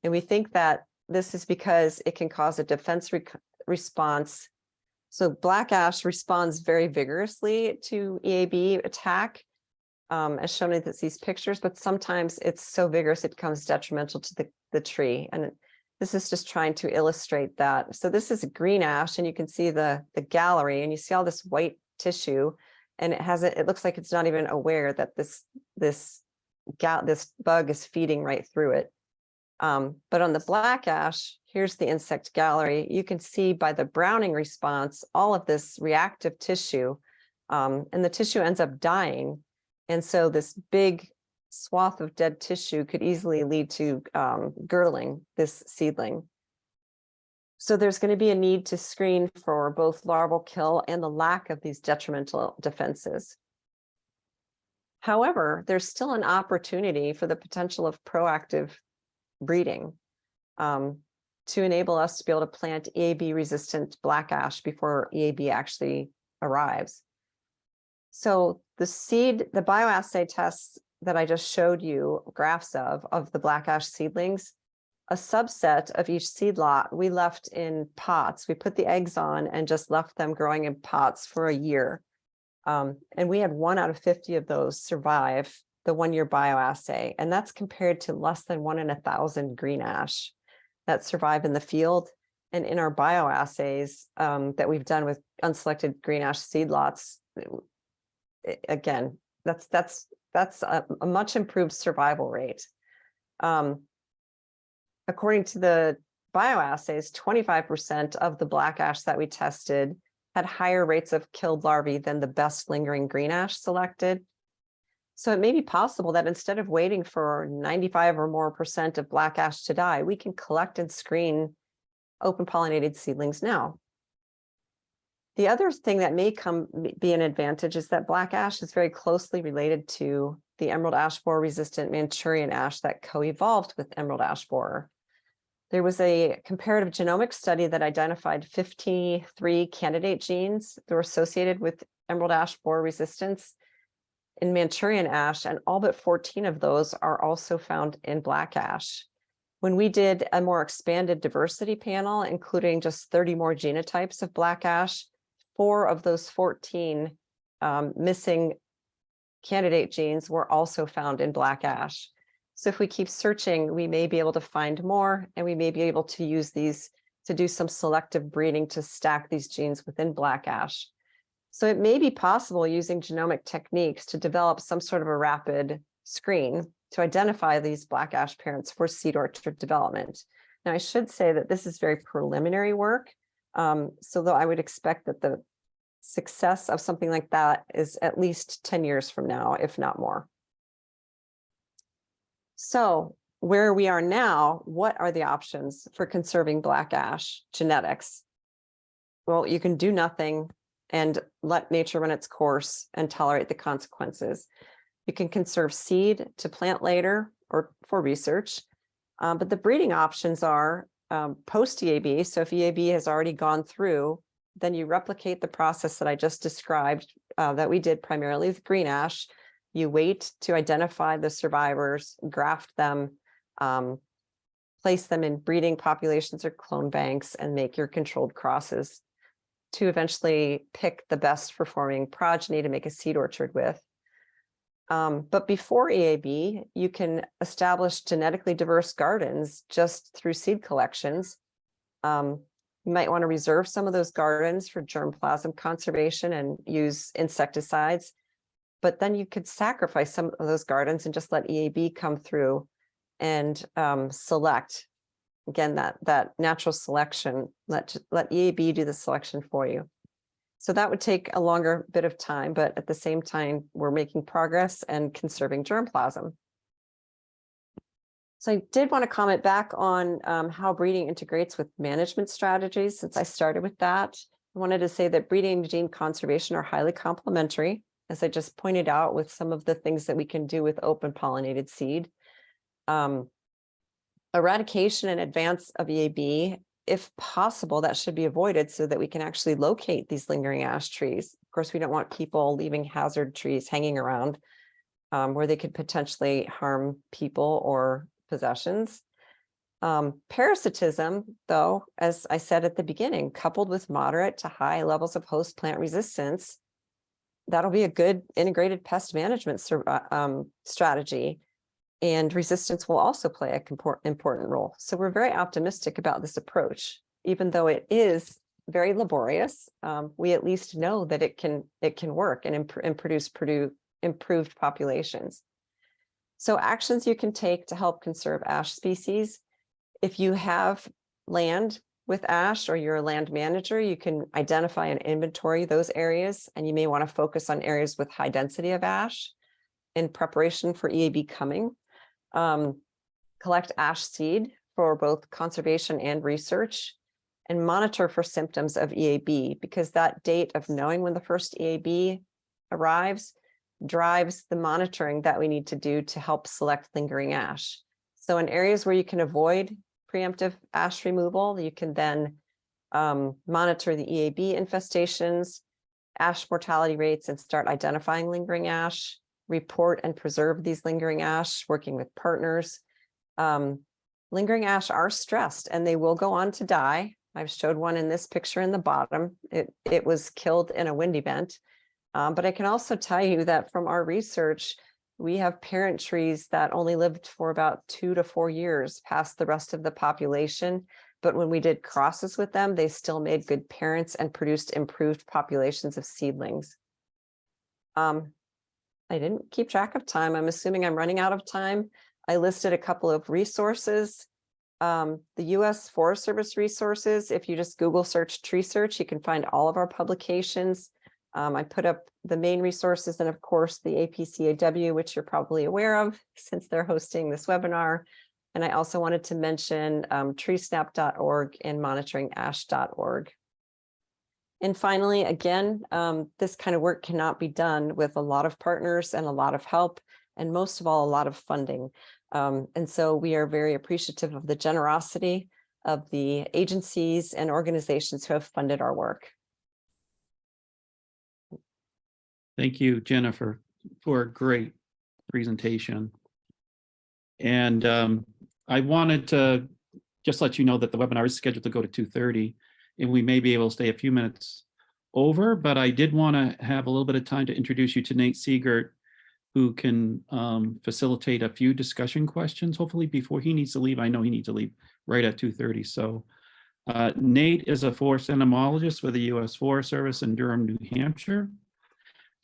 And we think that this is because it can cause a defense response. So black ash responds very vigorously to EAB attack, as shown in these pictures, but sometimes it's so vigorous it becomes detrimental to the tree. And this is just trying to illustrate that. So this is a green ash, and you can see the gallery, and you see all this white tissue, and it looks like it's not even aware that this bug is feeding right through it. But on the black ash, here's the insect gallery. You can see by the browning response, all of this reactive tissue, and the tissue ends up dying. And so this big swath of dead tissue could easily lead to girdling this seedling. So there's going to be a need to screen for both larval kill and the lack of these detrimental defenses. However, there's still an opportunity for the potential of proactive breeding to enable us to be able to plant EAB resistant black ash before EAB actually arrives. So the bioassay tests that I just showed you graphs of the black ash seedlings, a subset of each seed lot we left in pots. We put the eggs on and just left them growing in pots for a year. And we had 1 out of 50 of those survive the 1-year bioassay. And that's compared to less than 1 in 1,000 green ash that survive in the field. And in our bioassays that we've done with unselected green ash seed lots, again, that's a much improved survival rate. According to the bioassays, 25% of the black ash that we tested had higher rates of killed larvae than the best lingering green ash selected. So it may be possible that instead of waiting for 95 or more % of black ash to die, we can collect and screen open pollinated seedlings now. The other thing that may be an advantage is that black ash is very closely related to the emerald ash borer resistant Manchurian ash that co-evolved with emerald ash borer. There was a comparative genomics study that identified 53 candidate genes that were associated with emerald ash borer resistance in Manchurian ash, and all but 14 of those are also found in black ash. When we did a more expanded diversity panel, including just 30 more genotypes of black ash, 4 of those 14 missing candidate genes were also found in black ash. So if we keep searching, we may be able to find more, and we may be able to use these to do some selective breeding to stack these genes within black ash. So it may be possible using genomic techniques to develop some sort of a rapid screen to identify these black ash parents for seed orchard development. Now, I should say that this is very preliminary work. So though I would expect that the success of something like that is at least 10 years from now, if not more. So where we are now, what are the options for conserving black ash genetics? Well, you can do nothing and let nature run its course and tolerate the consequences. You can conserve seed to plant later or for research, but the breeding options are post-EAB. So if EAB has already gone through, then you replicate the process that I just described that we did primarily with green ash. You wait to identify the survivors, graft them, place them in breeding populations or clone banks, and make your controlled crosses to eventually pick the best performing progeny to make a seed orchard with. But before EAB, you can establish genetically diverse gardens just through seed collections. You might want to reserve some of those gardens for germplasm conservation and use insecticides. But then you could sacrifice some of those gardens and just let EAB come through and select. Again, that natural selection, let EAB do the selection for you. So that would take a longer bit of time, but at the same time, we're making progress and conserving germplasm. So I did want to comment back on how breeding integrates with management strategies. Since I started with that, I wanted to say that breeding and gene conservation are highly complementary, as I just pointed out with some of the things that we can do with open pollinated seed. Eradication in advance of EAB, if possible, that should be avoided so that we can actually locate these lingering ash trees. Of course, we don't want people leaving hazard trees hanging around where they could potentially harm people or possessions. Parasitism, though, as I said at the beginning, coupled with moderate to high levels of host plant resistance, that'll be a good integrated pest management strategy. And resistance will also play an important role. So we're very optimistic about this approach, even though it is very laborious. We at least know that it can work and produce improved populations. So actions you can take to help conserve ash species. If you have land with ash or you're a land manager, you can identify and inventory those areas, and you may want to focus on areas with high density of ash in preparation for EAB coming. Collect ash seed for both conservation and research, and monitor for symptoms of EAB, because that date of knowing when the first EAB arrives drives the monitoring that we need to do to help select lingering ash. So in areas where you can avoid preemptive ash removal, you can then monitor the EAB infestations, ash mortality rates, and start identifying lingering ash, report and preserve these lingering ash, working with partners. lingering ash are stressed and they will go on to die. I've showed one in this picture in the bottom. It was killed in a wind event. But I can also tell you that from our research, we have parent trees that only lived for about 2 to 4 years past the rest of the population. But when we did crosses with them, they still made good parents and produced improved populations of seedlings. I didn't keep track of time. I'm assuming I'm running out of time. I listed a couple of resources. The US Forest Service resources, if you just Google search tree search, you can find all of our publications. I put up the main resources and of course the APCAW, which you're probably aware of since they're hosting this webinar. And I also wanted to mention treesnap.org and monitoringash.org. And finally, again, this kind of work cannot be done with a lot of partners and a lot of help, and most of all, a lot of funding. And so we are very appreciative of the generosity of the agencies and organizations who have funded our work. Thank you, Jennifer, for a great presentation. And I wanted to just let you know that the webinar is scheduled to go to 2:30, and we may be able to stay a few minutes over, but I did want to have a little bit of time to introduce you to Nate Siegert, who can facilitate a few discussion questions, hopefully before he needs to leave. I know he needs to leave right at 2:30. So Nate is a forest entomologist with the U.S. Forest Service in Durham, New Hampshire.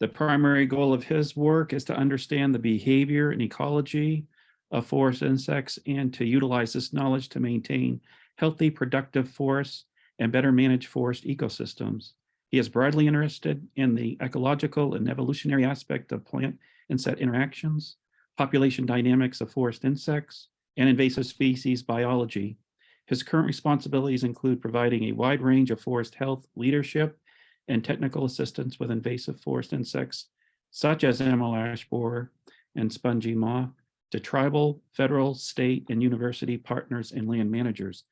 The primary goal of his work is to understand the behavior and ecology of forest insects and to utilize this knowledge to maintain healthy, productive forests and better manage forest ecosystems. He is broadly interested in the ecological and evolutionary aspect of plant-insect interactions, population dynamics of forest insects, and invasive species biology. His current responsibilities include providing a wide range of forest health leadership and technical assistance with invasive forest insects, such as emerald ash borer and spongy moth, to tribal, federal, state, and university partners and land managers.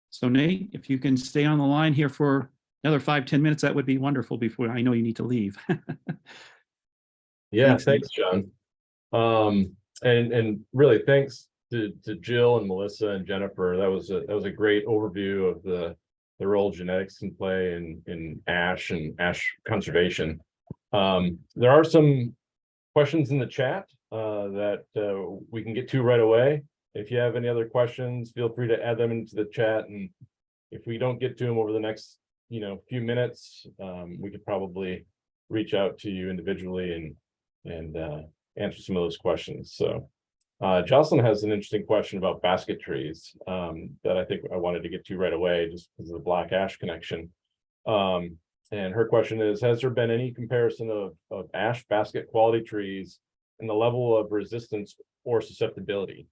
So Nate, if you can stay on the line here for another 5-10 minutes, that would be wonderful before I know you need to leave. Yeah, thanks, John. And really thanks to Jill and Melissa and Jennifer. That was a great overview of the role genetics can play in ash and ash conservation. There are some questions in the chat that we can get to right away. If you have any other questions, feel free to add them into the chat, and if we don't get to them over the next few minutes, we could probably reach out to you individually and answer some of those questions. So Jocelyn has an interesting question about basket trees that I think I wanted to get to right away just because of the black ash connection. And her question is, has there been any comparison of ash basket quality trees and the level of resistance or susceptibility?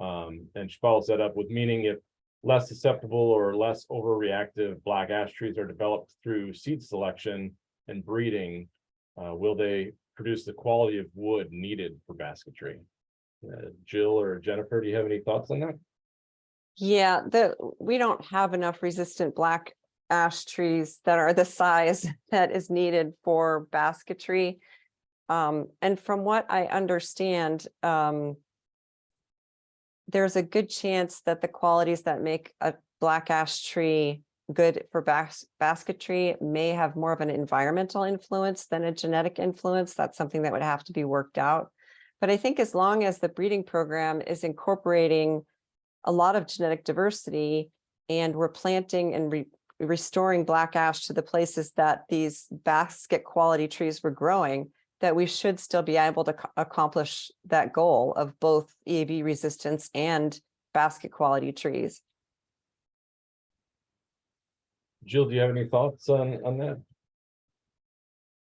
And she follows that up with meaning if less susceptible or less overreactive black ash trees are developed through seed selection and breeding, will they produce the quality of wood needed for basketry? Jill or Jennifer, do you have any thoughts on that? Yeah, we don't have enough resistant black ash trees that are the size that is needed for basketry. And from what I understand, there's a good chance that the qualities that make a black ash tree good for basketry may have more of an environmental influence than a genetic influence. That's something that would have to be worked out. But I think as long as the breeding program is incorporating a lot of genetic diversity and we're planting and restoring black ash to the places that these basket quality trees were growing, that we should still be able to accomplish that goal of both EAB resistance and basket quality trees. Jill, do you have any thoughts on that?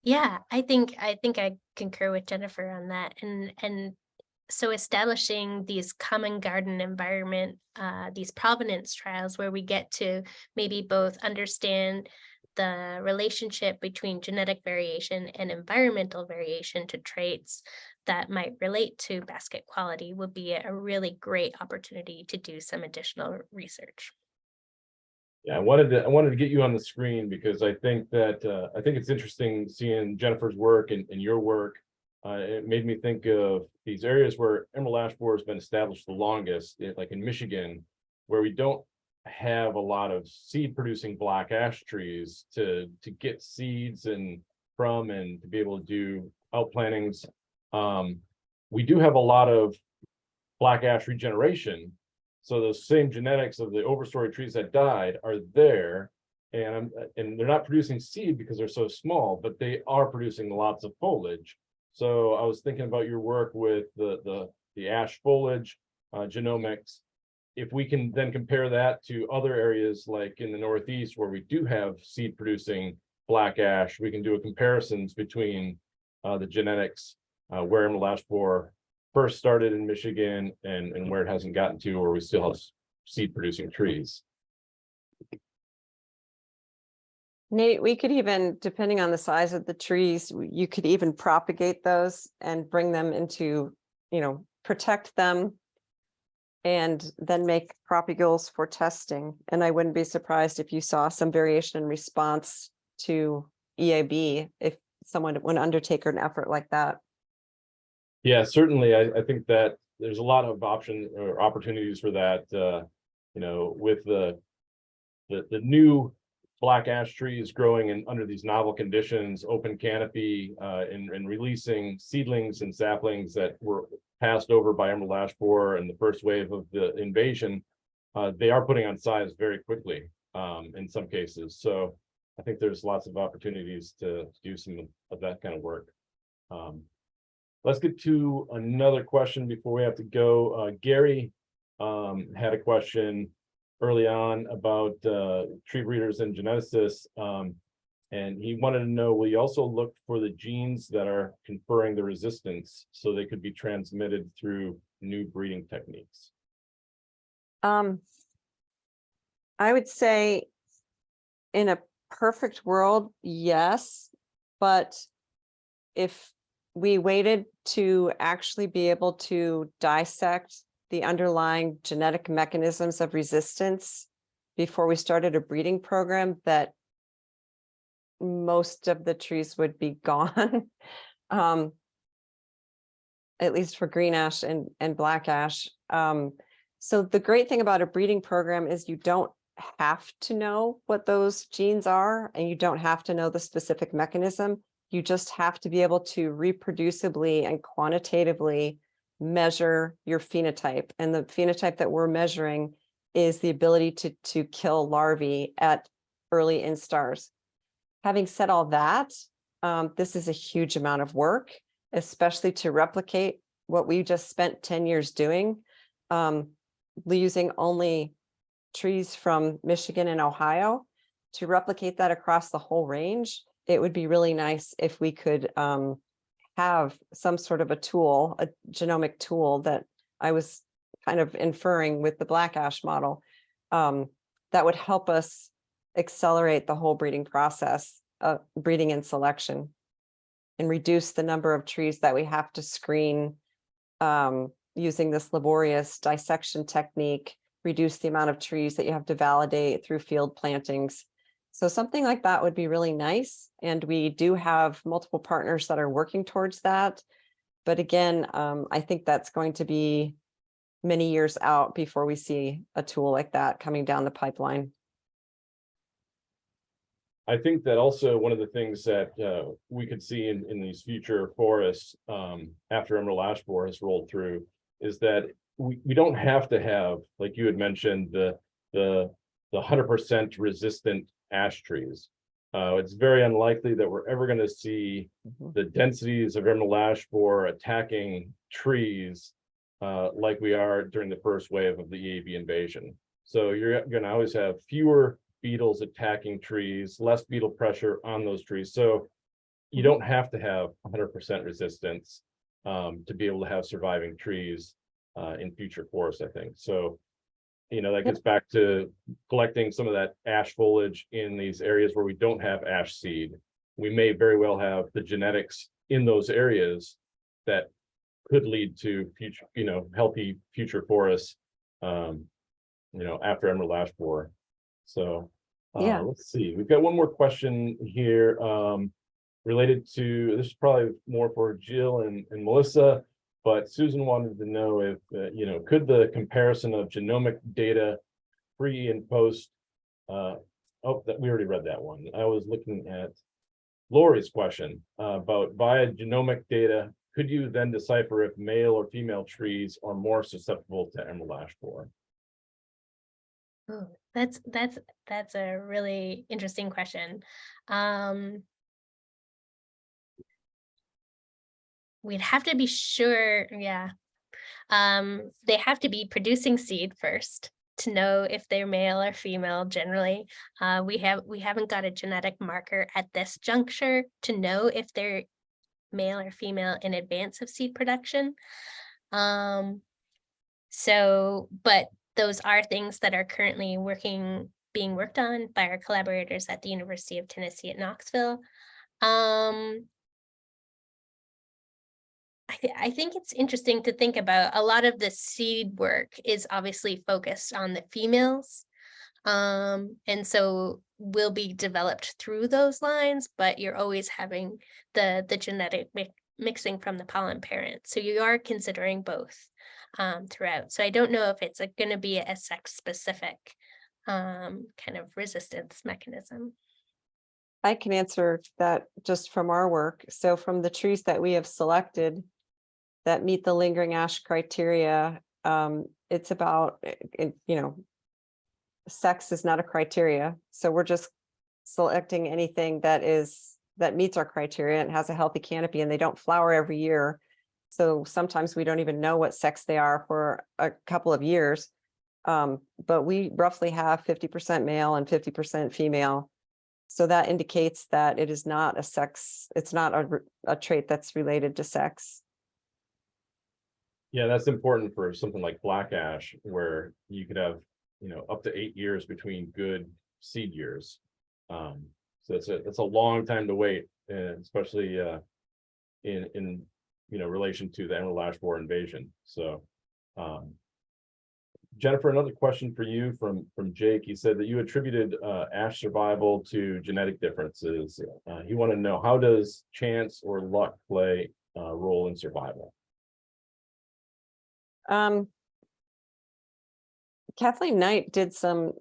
Yeah, I think I concur with Jennifer on that. And so establishing these common garden environment, these provenance trials where we get to maybe both understand the relationship between genetic variation and environmental variation to traits that might relate to basket quality would be a really great opportunity to do some additional research. Yeah, I wanted to get you on the screen because I think it's interesting seeing Jennifer's work and your work. It made me think of these areas where emerald ash borer has been established the longest, like in Michigan. where we don't have a lot of seed producing black ash trees to get seeds and to be able to do outplantings. We do have a lot of black ash regeneration. So those same genetics of the overstory trees that died are there, and they're not producing seed because they're so small, but they are producing lots of foliage. So I was thinking about your work with the ash foliage genomics. If we can then compare that to other areas like in the Northeast where we do have seed producing black ash, we can do a comparisons between the genetics where emerald ash borer first started in Michigan and where it hasn't gotten to, or we still have seed producing trees. Nate, we could even, depending on the size of the trees, you could even propagate those and bring them into, protect them and then make propagules for testing. And I wouldn't be surprised if you saw some variation in response to EAB if someone would undertake an effort like that. Yeah, certainly. I think that there's a lot of options or opportunities for that. With the new black ash trees growing in under these novel conditions, open canopy, and releasing seedlings and saplings that were passed over by emerald ash borer and the first wave of the invasion, they are putting on size very quickly in some cases. So I think there's lots of opportunities to do some of that kind of work. Let's get to another question before we have to go. Gary had a question early on about tree breeders and geneticists, and he wanted to know, will you also look for the genes that are conferring the resistance so they could be transmitted through new breeding techniques? I would say in a perfect world, yes, but if we waited to actually be able to dissect the underlying genetic mechanisms of resistance before we started a breeding program, that most of the trees would be gone, at least for green ash and black ash. So the great thing about a breeding program is you don't have to know what those genes are, and you don't have to know the specific mechanism. You just have to be able to reproducibly and quantitatively measure your phenotype. And the phenotype that we're measuring is the ability to kill larvae at early instars. Having said all that, this is a huge amount of work, especially to replicate what we just spent 10 years doing, using only trees from Michigan and Ohio. To replicate that across the whole range, it would be really nice if we could have some sort of a tool, a genomic tool that I was kind of inferring with the black ash model, that would help us accelerate the whole breeding process, breeding and selection, and reduce the number of trees that we have to screen using this laborious dissection technique, reduce the amount of trees that you have to validate through field plantings. So something like that would be really nice. And we do have multiple partners that are working towards that. But again, I think that's going to be many years out before we see a tool like that coming down the pipeline. I think that also one of the things that we could see in these future forests after emerald ash borer has rolled through is that we don't have to have, like you had mentioned, the 100% resistant ash trees. It's very unlikely that we're ever going to see the densities of emerald ash borer attacking trees like we are during the first wave of the EAB invasion. So you're going to always have fewer beetles attacking trees, less beetle pressure on those trees. So you don't have to have 100% resistance to be able to have surviving trees in future forests, I think. So, that gets back to collecting some of that ash foliage in these areas where we don't have ash seed. We may very well have the genetics in those areas that could lead to future, healthy future forests, after emerald ash borer. So let's see, we've got one more question here related to, this is probably more for Jill and Melissa, but Susan wanted to know if, could the comparison of genomic data pre and post. We already read that one. I was looking at Lori's question about via genomic data. Could you then decipher if male or female trees are more susceptible to emerald ash borer? Oh, that's a really interesting question. We'd have to be sure, yeah. They have to be producing seed first to know if they're male or female. Generally, we haven't got a genetic marker at this juncture to know if they're male or female in advance of seed production. But those are things that are currently being worked on by our collaborators at the University of Tennessee at Knoxville. I think it's interesting to think about. A lot of the seed work is obviously focused on the females. And so will be developed through those lines, but you're always having the genetic mixing from the pollen parent. So you are considering both throughout. So I don't know if it's going to be a sex specific kind of resistance mechanism. I can answer that just from our work. So from the trees that we have selected that meet the lingering ash criteria, it's about, sex is not a criteria. So we're just selecting anything that meets our criteria and has a healthy canopy, and they don't flower every year. So sometimes we don't even know what sex they are for a couple of years. But we roughly have 50% male and 50% female. So that indicates that it is not a sex, it's not a trait that's related to sex. Yeah, that's important for something like black ash, where you could have, up to 8 years between good seed years. So it's a long time to wait, and especially in relation to the emerald ash borer invasion. So Jennifer, another question for you from Jake. He said that you attributed ash survival to genetic differences. He wanted to know, how does chance or luck play a role in survival? Kathleen Knight did some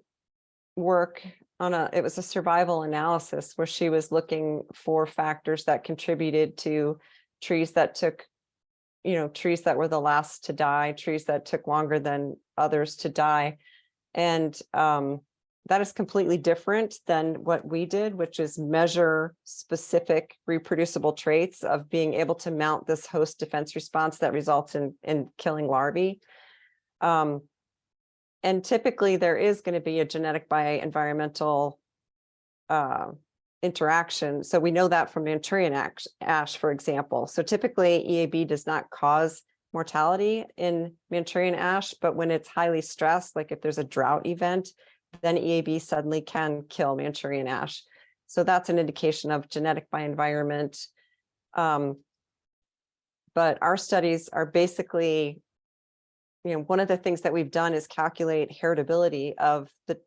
work on it was a survival analysis where she was looking for factors that contributed to trees that took, trees that were the last to die, trees that took longer than others to die. And that is completely different than what we did, which is measure specific reproducible traits of being able to mount this host defense response that results in killing larvae. And typically there is going to be a genetic by environmental interaction. So we know that from Manchurian ash, for example. So typically EAB does not cause mortality in Manchurian ash, but when it's highly stressed, like if there's a drought event, then EAB suddenly can kill Manchurian ash. So that's an indication of genetic by environment. But our studies are basically, one of the things that we've done is calculate heritability of the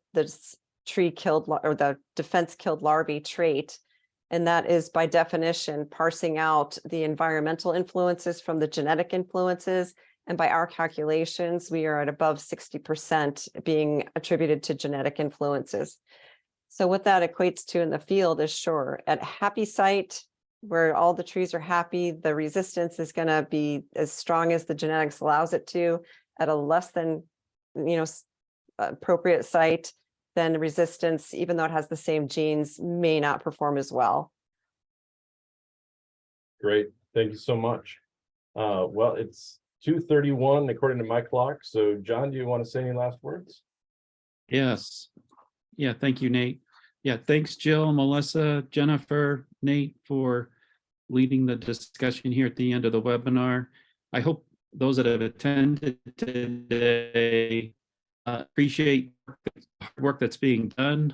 tree killed or the defense killed larvae trait. And that is by definition parsing out the environmental influences from the genetic influences. And by our calculations, we are at above 60% being attributed to genetic influences. So what that equates to in the field is, sure, at a happy site where all the trees are happy, the resistance is going to be as strong as the genetics allows it to. At a less than, appropriate site, then the resistance, even though it has the same genes, may not perform as well. Great, thank you so much. Well, it's 2:31 according to my clock. So John, do you want to say any last words? Yes. Yeah, thank you, Nate. Yeah, thanks, Jill, Melissa, Jennifer, Nate, for leading the discussion here at the end of the webinar. I hope those that have attended today appreciate the work that's being done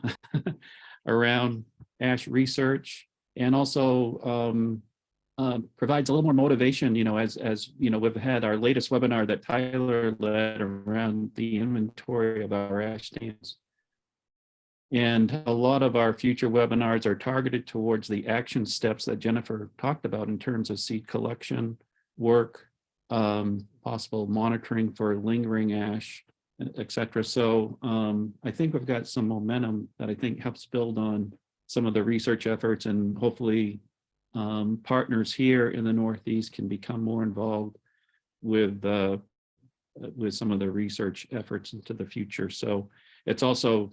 around ash research, and also provides a little more motivation, as we've had our latest webinar that Tyler led around the inventory of our ash stands. And a lot of our future webinars are targeted towards the action steps that Jennifer talked about in terms of seed collection, work, possible monitoring for lingering ash, et cetera. So I think we've got some momentum that I think helps build on some of the research efforts, and hopefully partners here in the Northeast can become more involved with some of the research efforts into the future. So it's also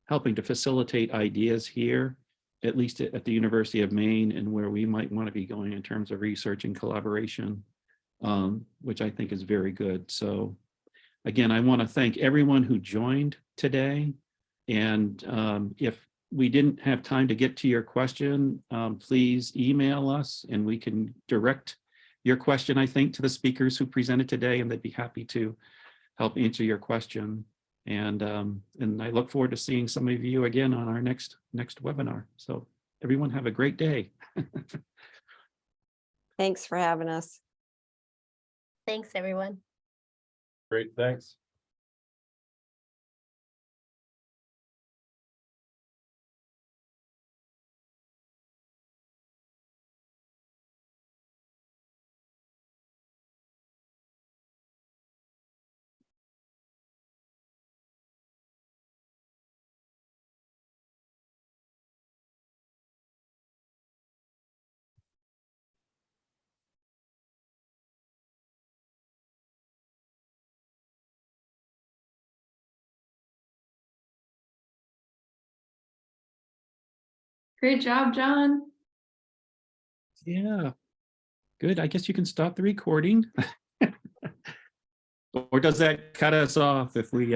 helping to facilitate ideas here, at least at the University of Maine, and where we might want to be going in terms of research and collaboration, which I think is very good. So again, I want to thank everyone who joined today. And if we didn't have time to get to your question, please email us and we can direct your question, I think, to the speakers who presented today, and they'd be happy to help answer your question. And I look forward to seeing some of you again on our next webinar. So everyone have a great day. Thanks for having us. Thanks, everyone. Great, thanks. Great job, John. Yeah, good. I guess you can stop the recording. Or does that cut us off if we